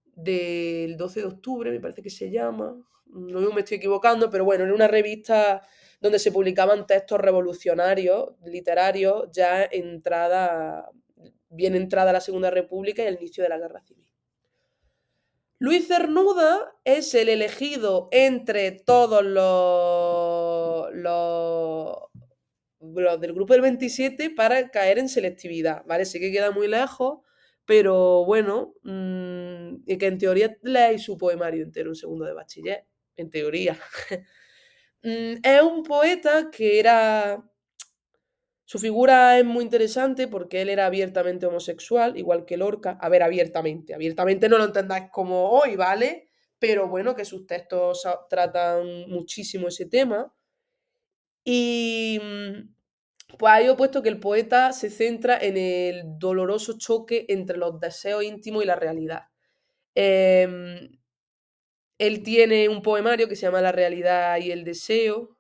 [SPEAKER 1] del 12 de octubre, me parece que se llama. No me estoy equivocando, pero bueno, era una revista donde se publicaban textos revolucionarios, literarios, ya bien entrada la Segunda República y el inicio de la Guerra Civil. Luis Cernuda es el elegido entre todos los del grupo del 27 para caer en selectividad, ¿vale? Sé que queda muy lejos, pero bueno, y que en teoría leáis su poemario entero en segundo de bachiller, en teoría. Es un poeta que era... Su figura es muy interesante porque él era abiertamente homosexual, igual que Lorca. A ver, abiertamente. Abiertamente no lo entendáis como hoy, ¿vale? Pero bueno, que sus textos tratan muchísimo ese tema. Y pues ahí he puesto que el poeta se centra en el doloroso choque entre los deseos íntimos y la realidad. Em, Él tiene un poemario que se llama La realidad y el deseo,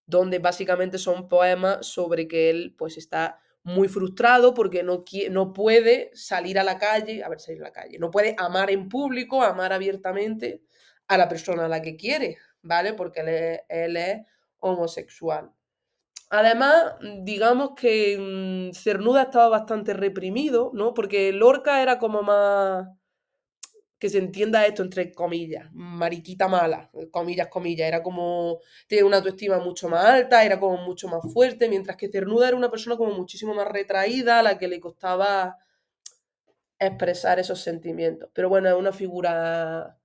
[SPEAKER 1] donde básicamente son poemas sobre que él pues está muy frustrado porque no puede salir a la calle, a ver, salir a la calle, no puede amar en público, amar abiertamente a la persona a la que quiere, ¿vale? Porque él es homosexual. Además, digamos que Cernuda estaba bastante reprimido, ¿no? Porque Lorca era como más, que se entienda esto entre comillas, mariquita mala, comillas, comillas, era como, tenía una autoestima mucho más alta, era como mucho más fuerte, mientras que Cernuda era una persona como muchísimo más retraída, a la que le costaba expresar esos sentimientos. Pero bueno, es una figura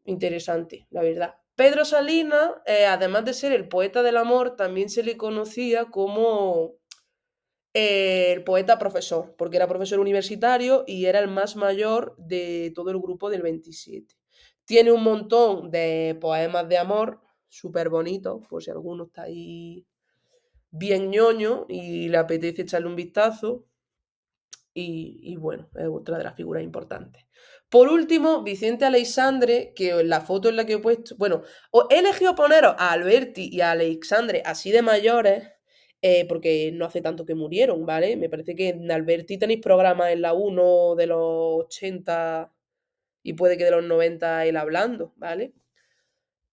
[SPEAKER 1] interesante, la verdad. Pedro Salinas, además de ser el poeta del amor, también se le conocía como el poeta profesor, porque era profesor universitario y era el más mayor de todo el grupo del 27. Tiene un montón de poemas de amor, súper bonitos, por si alguno está ahí bien ñoño y le apetece echarle un vistazo. Y bueno, es otra de las figuras importantes. Por último, Vicente Aleixandre, que en la foto en la que he puesto, bueno, he elegido poneros a Alberti y a Aleixandre así de mayores, porque no hace tanto que murieron, ¿vale? Me parece que en Alberti tenéis programas en la uno de los 80 y puede que de los 90 él hablando, ¿vale?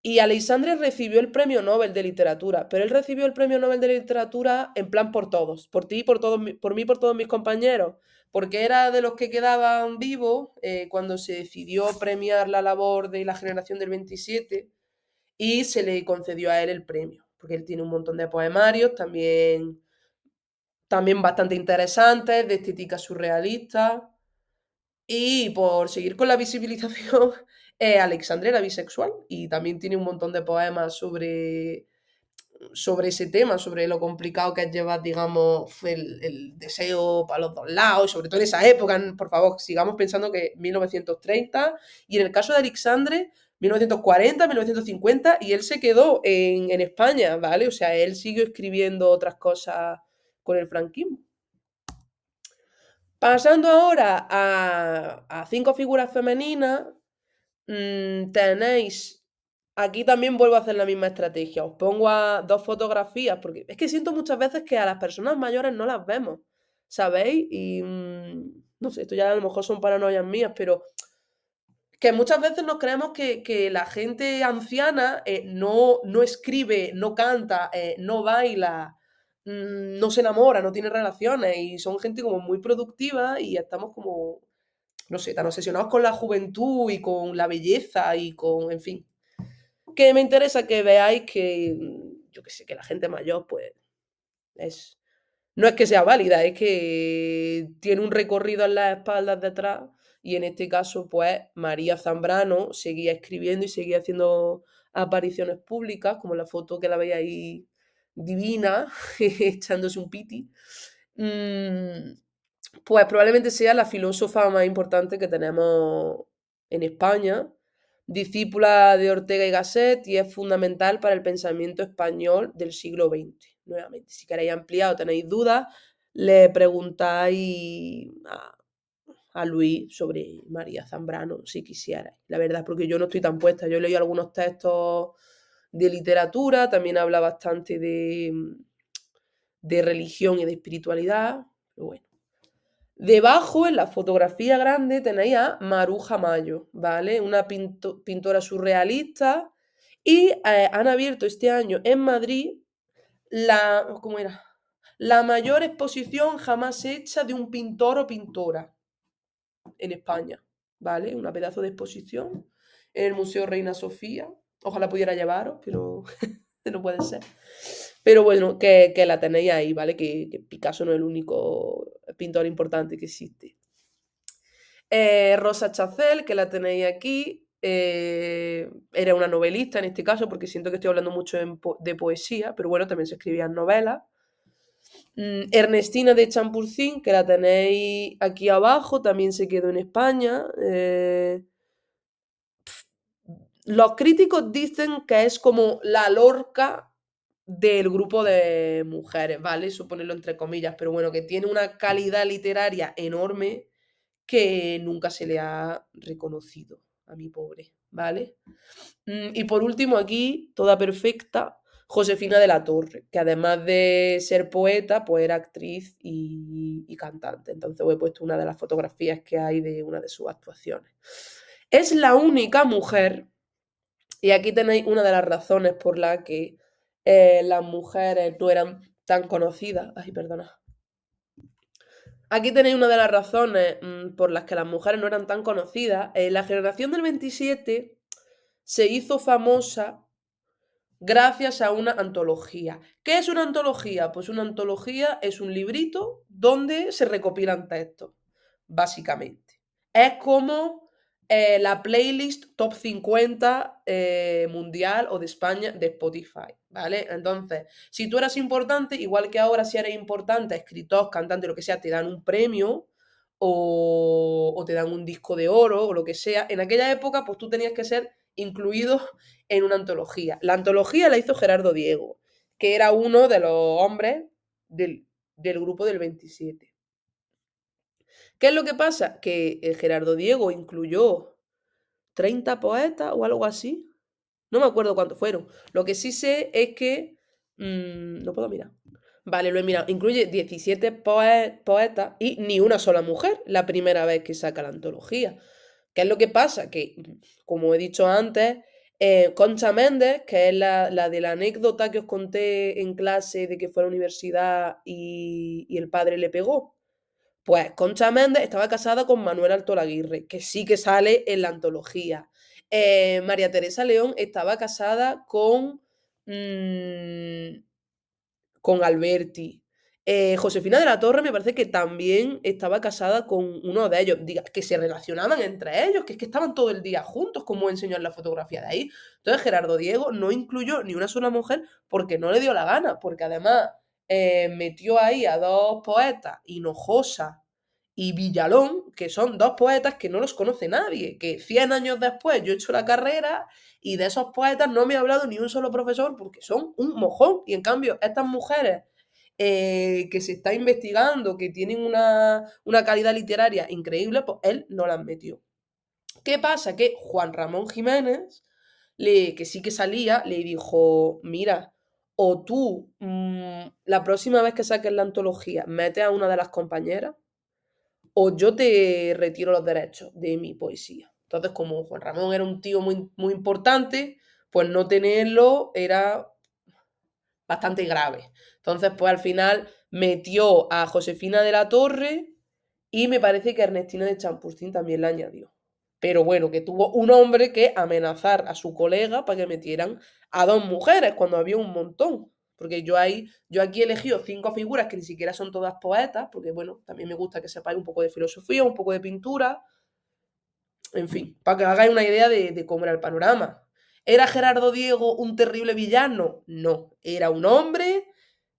[SPEAKER 1] Y Aleixandre recibió el premio Nobel de Literatura, pero él recibió el premio Nobel de Literatura en plan por todos, por ti, por todos, por mí, por todos mis compañeros, porque era de los que quedaban vivos cuando se decidió premiar la labor de la generación del 27 y se le concedió a él el premio, porque él tiene un montón de poemarios también bastante interesantes, de estética surrealista. Y por seguir con la visibilización, Alexandre era bisexual y también tiene un montón de poemas sobre ese tema, sobre lo complicado que es llevar, digamos, el deseo para los dos lados, sobre todo en esa época. Por favor, sigamos pensando que 1930 y en el caso de Alexandre, 1940, 1950 y él se quedó en España, ¿vale? O sea, él siguió escribiendo otras cosas con el franquismo. Pasando ahora a cinco figuras femeninas, tenéis. Aquí también vuelvo a hacer la misma estrategia. Os pongo a dos fotografías, porque es que siento muchas veces que a las personas mayores no las vemos, ¿sabéis? Y no sé, esto ya a lo mejor son paranoias mías, pero que muchas veces nos creemos que la gente anciana no escribe, no canta, no baila, no se enamora, no tiene relaciones y son gente como muy productiva y estamos como, no sé, tan obsesionados con la juventud y con la belleza y con, en fin. Que me interesa que veáis que, yo que sé, que la gente mayor, pues, es, no es que sea válida, es que tiene un recorrido en las espaldas detrás y en este caso, pues, María Zambrano seguía escribiendo y seguía haciendo apariciones públicas, como la foto que la veis ahí divina, echándose un piti. Mm, pues probablemente sea la filósofa más importante que tenemos en España, discípula de Ortega y Gasset y es fundamental para el pensamiento español del siglo XX. Nuevamente, si queréis ampliar o tenéis dudas, le preguntáis a Luis sobre María Zambrano, si quisierais. La verdad, porque yo no estoy tan puesta. Yo he leído algunos textos de literatura, también habla bastante de religión y de espiritualidad, pero bueno. Debajo, en la fotografía grande, tenéis a Maruja Mayo, ¿vale? Una pintora surrealista. Y han abierto este año en Madrid ¿cómo era? La mayor exposición jamás hecha de un pintor o pintora en España, ¿vale? Una pedazo de exposición en el Museo Reina Sofía. Ojalá pudiera llevaros, pero no puede ser. Pero bueno, que la tenéis ahí, ¿vale? Que Picasso no es el único pintor importante que existe. Rosa Chacel, que la tenéis aquí, era una novelista en este caso, porque siento que estoy hablando mucho de poesía, pero bueno, también se escribían novelas. Ernestina de Champurcín, que la tenéis aquí abajo, también se quedó en España. Los críticos dicen que es como la Lorca del grupo de mujeres, ¿vale? Eso ponerlo entre comillas, pero bueno, que tiene una calidad literaria enorme que nunca se le ha reconocido a mi pobre, ¿vale? Y por último aquí, toda perfecta, Josefina de la Torre, que además de ser poeta, pues era actriz y cantante. Entonces os he puesto una de las fotografías que hay de una de sus actuaciones. Es la única mujer, y aquí tenéis una de las razones por las que las mujeres no eran tan conocidas. Ay, perdona. Aquí tenéis una de las razones por las que las mujeres no eran tan conocidas. La generación del 27 se hizo famosa gracias a una antología. ¿Qué es una antología? Pues una antología es un librito donde se recopilan textos, básicamente. Es como la playlist top 50 mundial o de España de Spotify, ¿vale? Entonces, si tú eras importante, igual que ahora si eres importante, escritor, cantante, lo que sea, te dan un premio o te dan un disco de oro o lo que sea. En aquella época, pues tú tenías que ser incluido en una antología. La antología la hizo Gerardo Diego, que era uno de los hombres del grupo del 27. ¿Qué es lo que pasa? Que Gerardo Diego incluyó 30 poetas o algo así. No me acuerdo cuántos fueron. Lo que sí sé es que... no puedo mirar. Vale, lo he mirado. Incluye 17 poetas y ni una sola mujer la primera vez que saca la antología. ¿Qué es lo que pasa? Que, como he dicho antes, Concha Méndez, que es la de la anécdota que os conté en clase de que fue a la universidad y el padre le pegó, pues Concha Méndez estaba casada con Manuel Alto Laguirre, que sí que sale en la antología. María Teresa León estaba casada mm, con Alberti. Josefina de la Torre me parece que también estaba casada con uno de ellos, diga, que se relacionaban entre ellos, que es que estaban todo el día juntos, como enseñó en la fotografía de ahí. Entonces Gerardo Diego no incluyó ni una sola mujer porque no le dio la gana, porque además metió ahí a dos poetas, Hinojosa y Villalón, que son dos poetas que no los conoce nadie, que 100 años después yo he hecho la carrera y de esos poetas no me ha hablado ni un solo profesor porque son un mojón. Y en cambio, estas mujeres que se está investigando, que tienen una calidad literaria increíble, pues él no las metió. ¿Qué pasa? Que Juan Ramón Jiménez, que sí que salía, le dijo, mira, o tú la próxima vez que saques la antología metes a una de las compañeras, o yo te retiro los derechos de mi poesía. Entonces, como Juan Ramón era un tío muy, muy importante, pues no tenerlo era bastante grave. Entonces, pues al final metió a Josefina de la Torre y me parece que Ernestina de Champustín también la añadió. Pero bueno, que tuvo un hombre que amenazar a su colega para que metieran a dos mujeres cuando había un montón. Porque yo aquí he elegido 5 figuras que ni siquiera son todas poetas, porque bueno, también me gusta que sepáis un poco de filosofía, un poco de pintura, en fin, para que os hagáis una idea de cómo era el panorama. ¿Era Gerardo Diego un terrible villano? No, era un hombre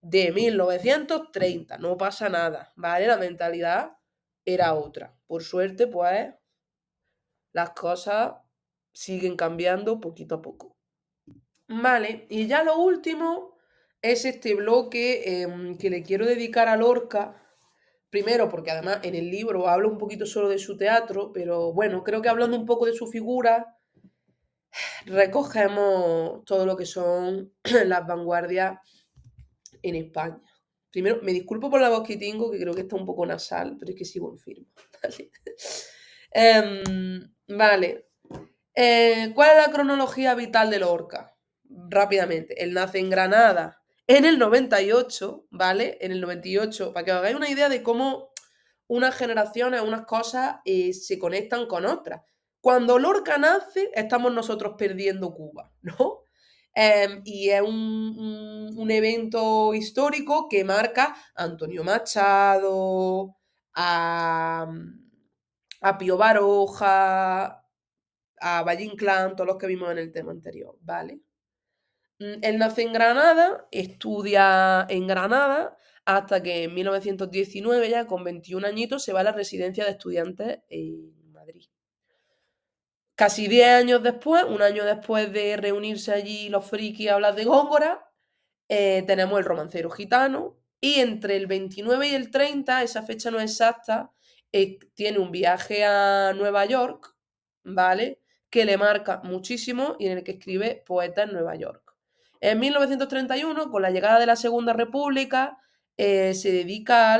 [SPEAKER 1] de 1930, no pasa nada, ¿vale? La mentalidad era otra. Por suerte, pues, las cosas siguen cambiando poquito a poco. Vale, y ya lo último es este bloque que le quiero dedicar a Lorca. Primero, porque además en el libro habla un poquito solo de su teatro, pero bueno, creo que hablando un poco de su figura, recogemos todo lo que son las vanguardias en España. Primero, me disculpo por la voz que tengo, que creo que está un poco nasal, pero es que sigo enferma. Vale. Vale. ¿Cuál es la cronología vital de Lorca? Rápidamente. Él nace en Granada en el 98, ¿vale? En el 98, para que os hagáis una idea de cómo unas generaciones, unas cosas se conectan con otras. Cuando Lorca nace, estamos nosotros perdiendo Cuba, ¿no? Y es un evento histórico que marca a Antonio Machado, a Pío Baroja, a Valle Inclán, todos los que vimos en el tema anterior, ¿vale? Él nace en Granada, estudia en Granada, hasta que en 1919, ya con 21 añitos, se va a la residencia de estudiantes en Madrid. Casi 10 años después, un año después de reunirse allí los frikis a hablar de Góngora, tenemos el romancero gitano, y entre el 29 y el 30, esa fecha no es exacta, tiene un viaje a Nueva York, ¿vale? Que le marca muchísimo y en el que escribe Poeta en Nueva York. En 1931, con la llegada de la Segunda República, se dedica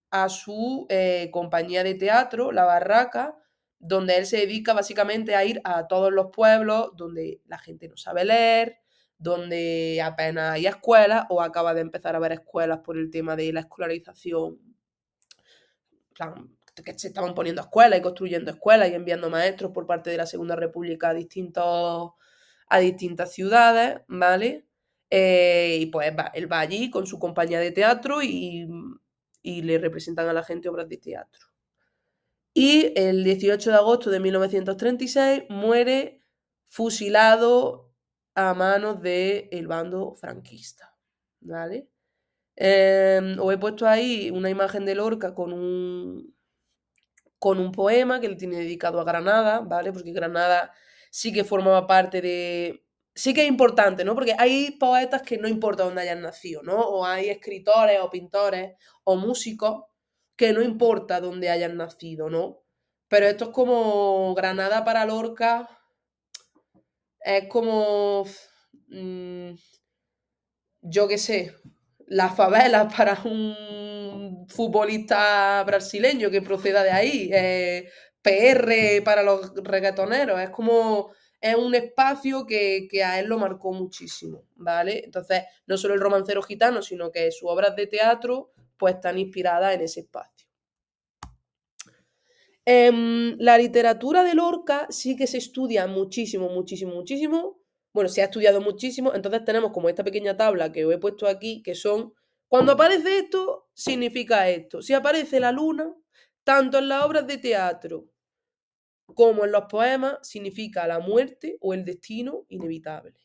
[SPEAKER 1] a su compañía de teatro, La Barraca, donde él se dedica básicamente a ir a todos los pueblos donde la gente no sabe leer, donde apenas hay escuelas o acaba de empezar a haber escuelas por el tema de la escolarización, en plan, que se estaban poniendo escuelas y construyendo escuelas y enviando maestros por parte de la Segunda República a distintas ciudades, ¿vale? Y pues él va allí con su compañía de teatro y le representan a la gente obras de teatro. Y el 18 de agosto de 1936 muere fusilado a manos del bando franquista, ¿vale? Os he puesto ahí una imagen de Lorca con un poema que él tiene dedicado a Granada, ¿vale? Porque Granada sí que formaba parte de... Sí que es importante, ¿no? Porque hay poetas que no importa dónde hayan nacido, ¿no? O hay escritores o pintores o músicos que no importa dónde hayan nacido, ¿no? Pero esto es como Granada para Lorca, es como... yo qué sé, las favelas para un futbolista brasileño que proceda de ahí, PR para los reggaetoneros, es como, es un espacio que a él lo marcó muchísimo, ¿vale? Entonces, no solo el romancero gitano, sino que sus obras de teatro, pues están inspiradas en ese espacio. La literatura de Lorca sí que se estudia muchísimo, muchísimo, muchísimo. Bueno, se ha estudiado muchísimo, entonces tenemos como esta pequeña tabla que os he puesto aquí, que son, cuando aparece esto, significa esto. Si aparece la luna, tanto en las obras de teatro como en los poemas, significa la muerte o el destino inevitable.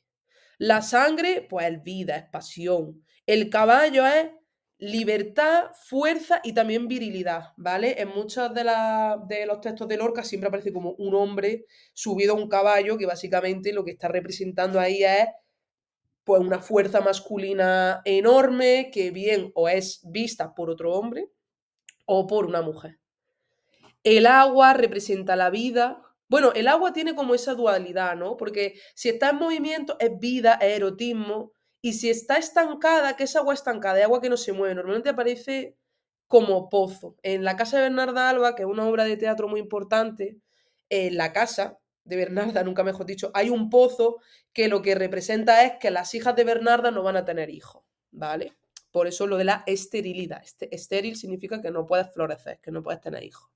[SPEAKER 1] La sangre, pues es vida, es pasión. El caballo es libertad, fuerza y también virilidad, ¿vale? En muchos de los textos de Lorca siempre aparece como un hombre subido a un caballo, que básicamente lo que está representando ahí es pues una fuerza masculina enorme que bien o es vista por otro hombre o por una mujer. El agua representa la vida. Bueno, el agua tiene como esa dualidad, ¿no? Porque si está en movimiento es vida, es erotismo. Y si está estancada, ¿qué es agua estancada? Es agua que no se mueve. Normalmente aparece como pozo. En la casa de Bernarda Alba, que es una obra de teatro muy importante, en la casa de Bernarda, nunca mejor dicho, hay un pozo que lo que representa es que las hijas de Bernarda no van a tener hijos, ¿vale? Por eso lo de la esterilidad. Estéril significa que no puedes florecer, que no puedes tener hijos.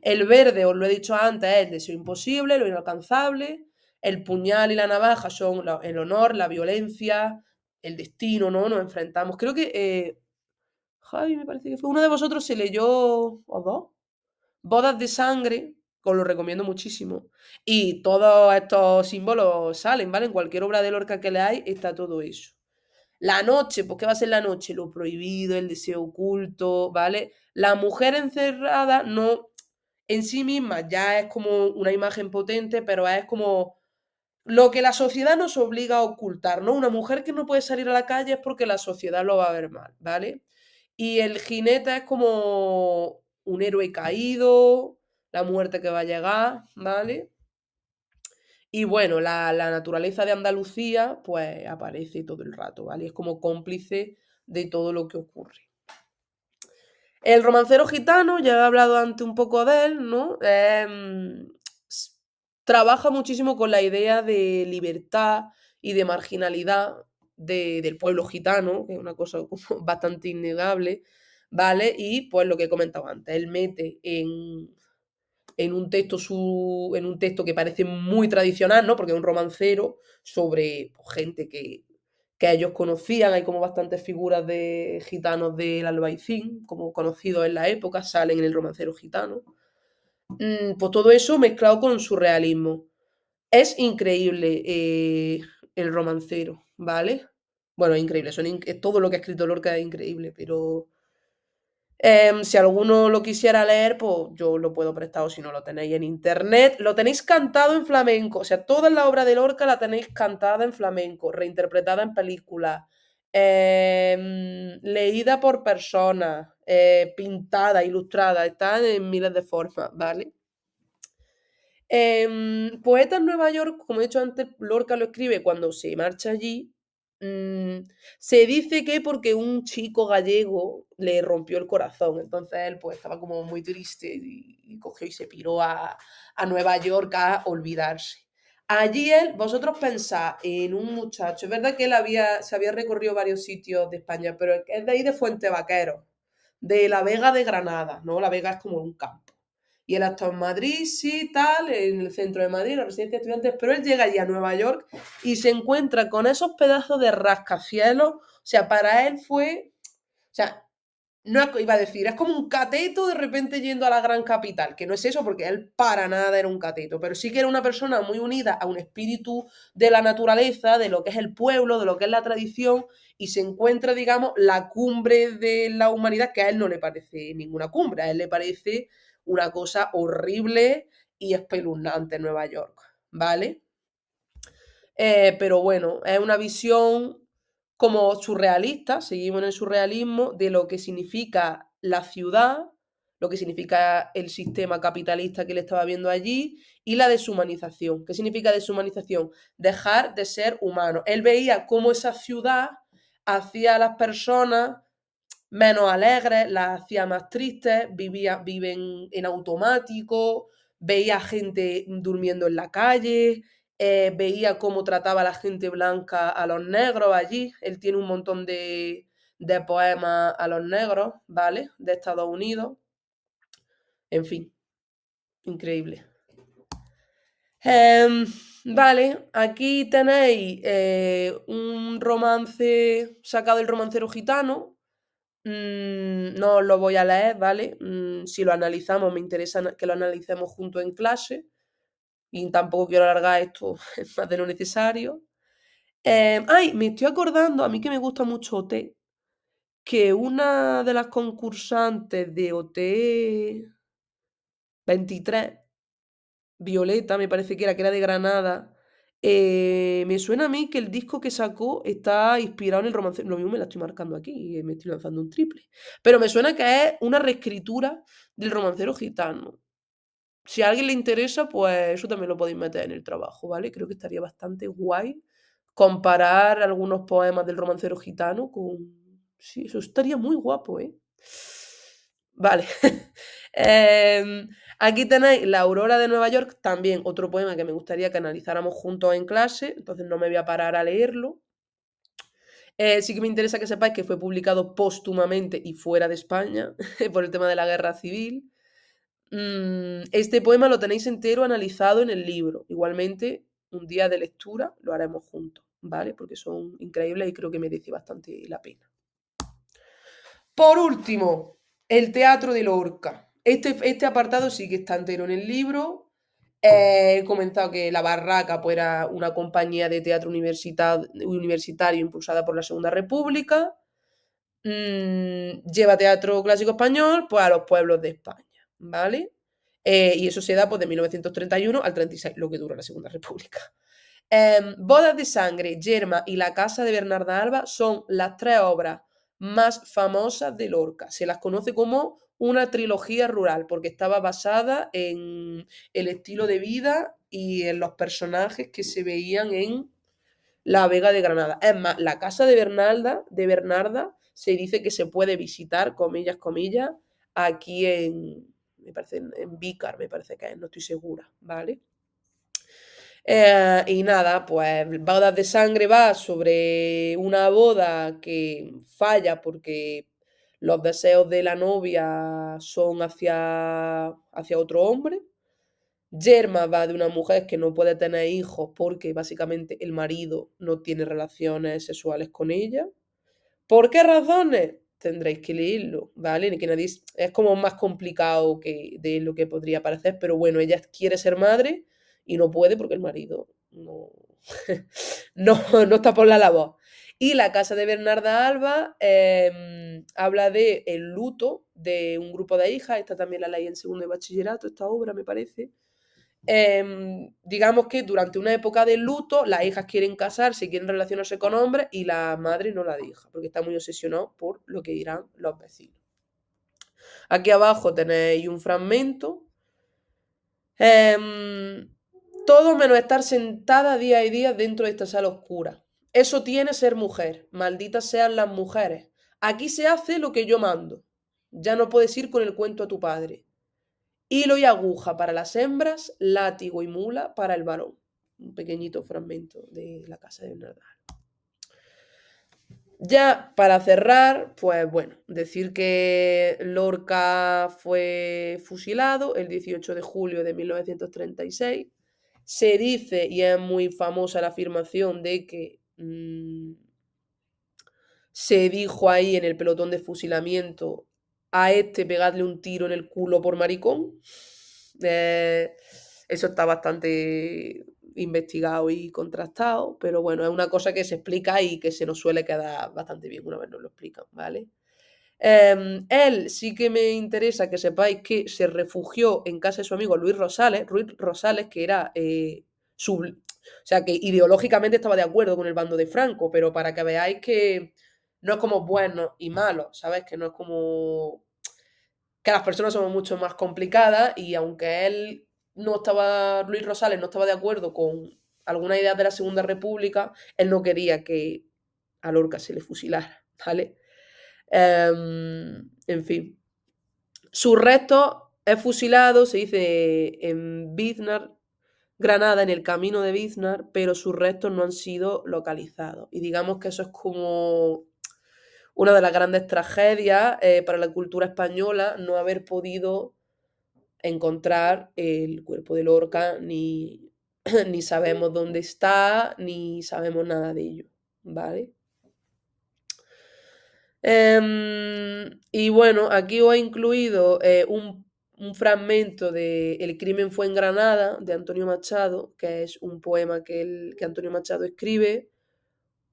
[SPEAKER 1] El verde, os lo he dicho antes, es el deseo imposible, lo inalcanzable. El puñal y la navaja son el honor, la violencia, el destino, ¿no? Nos enfrentamos. Creo que Javi, me parece que fue uno de vosotros se leyó, o dos, Bodas de Sangre, os lo recomiendo muchísimo. Y todos estos símbolos salen, ¿vale? En cualquier obra de Lorca que leáis está todo eso. La noche, pues ¿qué va a ser la noche? Lo prohibido, el deseo oculto, ¿vale? La mujer encerrada no, en sí misma ya es como una imagen potente, pero es como lo que la sociedad nos obliga a ocultar, ¿no? Una mujer que no puede salir a la calle es porque la sociedad lo va a ver mal, ¿vale? Y el jinete es como un héroe caído, la muerte que va a llegar, ¿vale? Y bueno, la naturaleza de Andalucía, pues aparece todo el rato, ¿vale? Es como cómplice de todo lo que ocurre. El romancero gitano, ya he hablado antes un poco de él, ¿no? Trabaja muchísimo con la idea de libertad y de marginalidad del pueblo gitano, que es una cosa como bastante innegable, ¿vale? Y pues lo que he comentado antes, él mete en un texto que parece muy tradicional, ¿no? Porque es un romancero sobre pues, gente que ellos conocían, hay como bastantes figuras de gitanos del Albaicín, como conocidos en la época, salen en el romancero gitano. Pues todo eso mezclado con surrealismo. Es increíble el romancero, ¿vale? Bueno, es increíble, todo lo que ha escrito Lorca es increíble, pero si alguno lo quisiera leer, pues yo lo puedo prestar o si no lo tenéis en internet. Lo tenéis cantado en flamenco. O sea, toda la obra de Lorca la tenéis cantada en flamenco, reinterpretada en películas, leída por personas, pintada, ilustrada. Está en miles de formas, ¿vale? Poeta en Nueva York, como he dicho antes, Lorca lo escribe cuando se marcha allí. Se dice que porque un chico gallego le rompió el corazón, entonces él pues estaba como muy triste y cogió y se piró a Nueva York a olvidarse. Allí él, vosotros pensáis en un muchacho, es verdad que él se había recorrido varios sitios de España, pero es de ahí de Fuente Vaqueros, de la Vega de Granada, ¿no? La Vega es como un campo. Y él ha estado en Madrid, sí, tal, en el centro de Madrid, en la residencia de estudiantes, pero él llega allí a Nueva York y se encuentra con esos pedazos de rascacielos. O sea, para él fue. O sea, no iba a decir, es como un cateto de repente yendo a la gran capital, que no es eso porque él para nada era un cateto, pero sí que era una persona muy unida a un espíritu de la naturaleza, de lo que es el pueblo, de lo que es la tradición, y se encuentra, digamos, la cumbre de la humanidad, que a él no le parece ninguna cumbre, a él le parece una cosa horrible y espeluznante en Nueva York, ¿vale? Pero bueno, es una visión como surrealista, seguimos en el surrealismo, de lo que significa la ciudad, lo que significa el sistema capitalista que él estaba viendo allí y la deshumanización. ¿Qué significa deshumanización? Dejar de ser humano. Él veía cómo esa ciudad hacía a las personas menos alegres, las hacía más tristes, viven en automático, veía gente durmiendo en la calle, veía cómo trataba a la gente blanca a los negros allí. Él tiene un montón de poemas a los negros, ¿vale? De Estados Unidos. En fin, increíble. Vale, aquí tenéis un romance sacado del romancero gitano. No os lo voy a leer, ¿vale? Si lo analizamos, me interesa que lo analicemos juntos en clase. Y tampoco quiero alargar esto más de lo necesario. Ay, me estoy acordando, a mí que me gusta mucho OT, que una de las concursantes de OT 23, Violeta, me parece que era de Granada. Me suena a mí que el disco que sacó está inspirado en el romance. Lo mismo me la estoy marcando aquí y me estoy lanzando un triple. Pero me suena que es una reescritura del romancero gitano. Si a alguien le interesa, pues eso también lo podéis meter en el trabajo, ¿vale? Creo que estaría bastante guay comparar algunos poemas del romancero gitano con... Sí, eso estaría muy guapo, ¿eh? Vale. Em, Aquí tenéis La Aurora de Nueva York, también otro poema que me gustaría que analizáramos juntos en clase, entonces no me voy a parar a leerlo. Sí que me interesa que sepáis que fue publicado póstumamente y fuera de España por el tema de la guerra civil. Este poema lo tenéis entero analizado en el libro. Igualmente, un día de lectura lo haremos juntos, ¿vale? Porque son increíbles y creo que merece bastante la pena. Por último, el teatro de Lorca. Este apartado sí que está entero en el libro. He comentado que La Barraca pues, era una compañía de teatro universitario impulsada por la Segunda República. Lleva teatro clásico español pues, a los pueblos de España, ¿vale? Y eso se da pues, de 1931 al 36, lo que dura la Segunda República. Bodas de Sangre, Yerma y La Casa de Bernarda Alba son las tres obras más famosas de Lorca. Se las conoce como una trilogía rural porque estaba basada en el estilo de vida y en los personajes que se veían en la Vega de Granada. Es más, la casa de Bernarda, se dice que se puede visitar, comillas, comillas, aquí me parece, en Vícar, me parece que es, no estoy segura, ¿vale? Y nada, pues Bodas de Sangre va sobre una boda que falla porque los deseos de la novia son hacia otro hombre. Yerma va de una mujer que no puede tener hijos porque básicamente el marido no tiene relaciones sexuales con ella. ¿Por qué razones? Tendréis que leerlo, ¿vale? Ni que nadie, es como más complicado que de lo que podría parecer, pero bueno, ella quiere ser madre y no puede porque el marido no, no está por la labor. Y La Casa de Bernarda Alba habla de el luto de un grupo de hijas, esta también la leí en segundo de bachillerato, esta obra me parece, digamos que durante una época de luto, las hijas quieren casarse, quieren relacionarse con hombres y la madre no la deja, porque está muy obsesionado por lo que dirán los vecinos. Aquí abajo tenéis un fragmento. Em, Todo menos estar sentada día y día dentro de esta sala oscura. Eso tiene ser mujer. Malditas sean las mujeres. Aquí se hace lo que yo mando. Ya no puedes ir con el cuento a tu padre. Hilo y aguja para las hembras, látigo y mula para el varón. Un pequeñito fragmento de La Casa de Bernarda. Ya para cerrar, pues bueno, decir que Lorca fue fusilado el 18 de julio de 1936. Se dice, y es muy famosa la afirmación de que se dijo ahí en el pelotón de fusilamiento a este pegarle un tiro en el culo por maricón. Eso está bastante investigado y contrastado, pero bueno, es una cosa que se explica y que se nos suele quedar bastante bien una vez nos lo explican, ¿vale? Él sí que me interesa que sepáis que se refugió en casa de su amigo Luis Rosales, que era o sea, que ideológicamente estaba de acuerdo con el bando de Franco, pero para que veáis que no es como bueno y malo, ¿sabes? Que no es como que las personas somos mucho más complicadas y aunque Luis Rosales no estaba de acuerdo con alguna idea de la Segunda República, él no quería que a Lorca se le fusilara, ¿vale? En fin. Sus restos es fusilado, se dice en Biznar, Granada, en el camino de Biznar, pero sus restos no han sido localizados. Y digamos que eso es como una de las grandes tragedias para la cultura española, no haber podido encontrar el cuerpo de Lorca, ni, ni sabemos dónde está, ni sabemos nada de ello, ¿vale? Y bueno, aquí os he incluido un fragmento de El crimen fue en Granada, de Antonio Machado, que es un poema que Antonio Machado escribe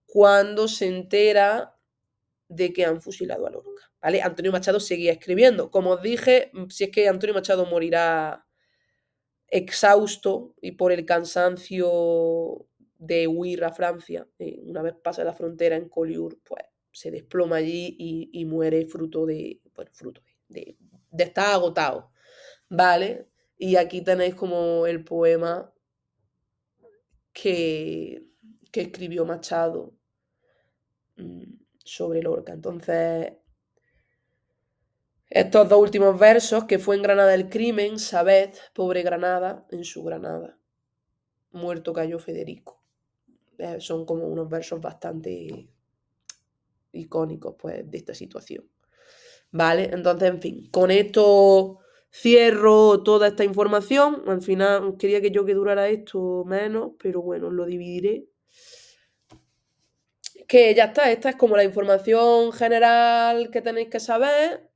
[SPEAKER 1] cuando se entera de que han fusilado a Lorca, ¿vale? Antonio Machado seguía escribiendo. Como os dije, si es que Antonio Machado morirá exhausto y por el cansancio de huir a Francia, una vez pasa la frontera en Collioure, pues se desploma allí y muere fruto de, bueno, fruto de estar agotado, ¿vale? Y aquí tenéis como el poema que, que escribió Machado sobre Lorca. Entonces, estos dos últimos versos, que fue en Granada el crimen, sabed, pobre Granada, en su Granada, muerto cayó Federico. Son como unos versos bastante icónicos, pues, de esta situación. ¿Vale? Entonces, en fin, con esto cierro toda esta información. Al final quería que durara esto menos, pero bueno, lo dividiré. Que ya está, esta es como la información general que tenéis que saber.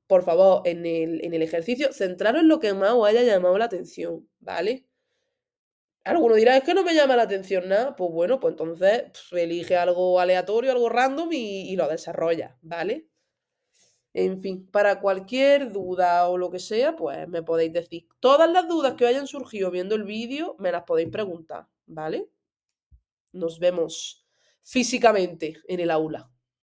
[SPEAKER 1] Por favor, en el ejercicio, centraros en lo que más os haya llamado la atención, ¿vale? Alguno dirá, es que no me llama la atención nada. Pues bueno, pues entonces elige algo aleatorio, algo random y lo desarrolla, ¿vale? En fin, para cualquier duda o lo que sea, pues me podéis decir. Todas las dudas que os hayan surgido viendo el vídeo, me las podéis preguntar, ¿vale? Nos vemos físicamente en el aula.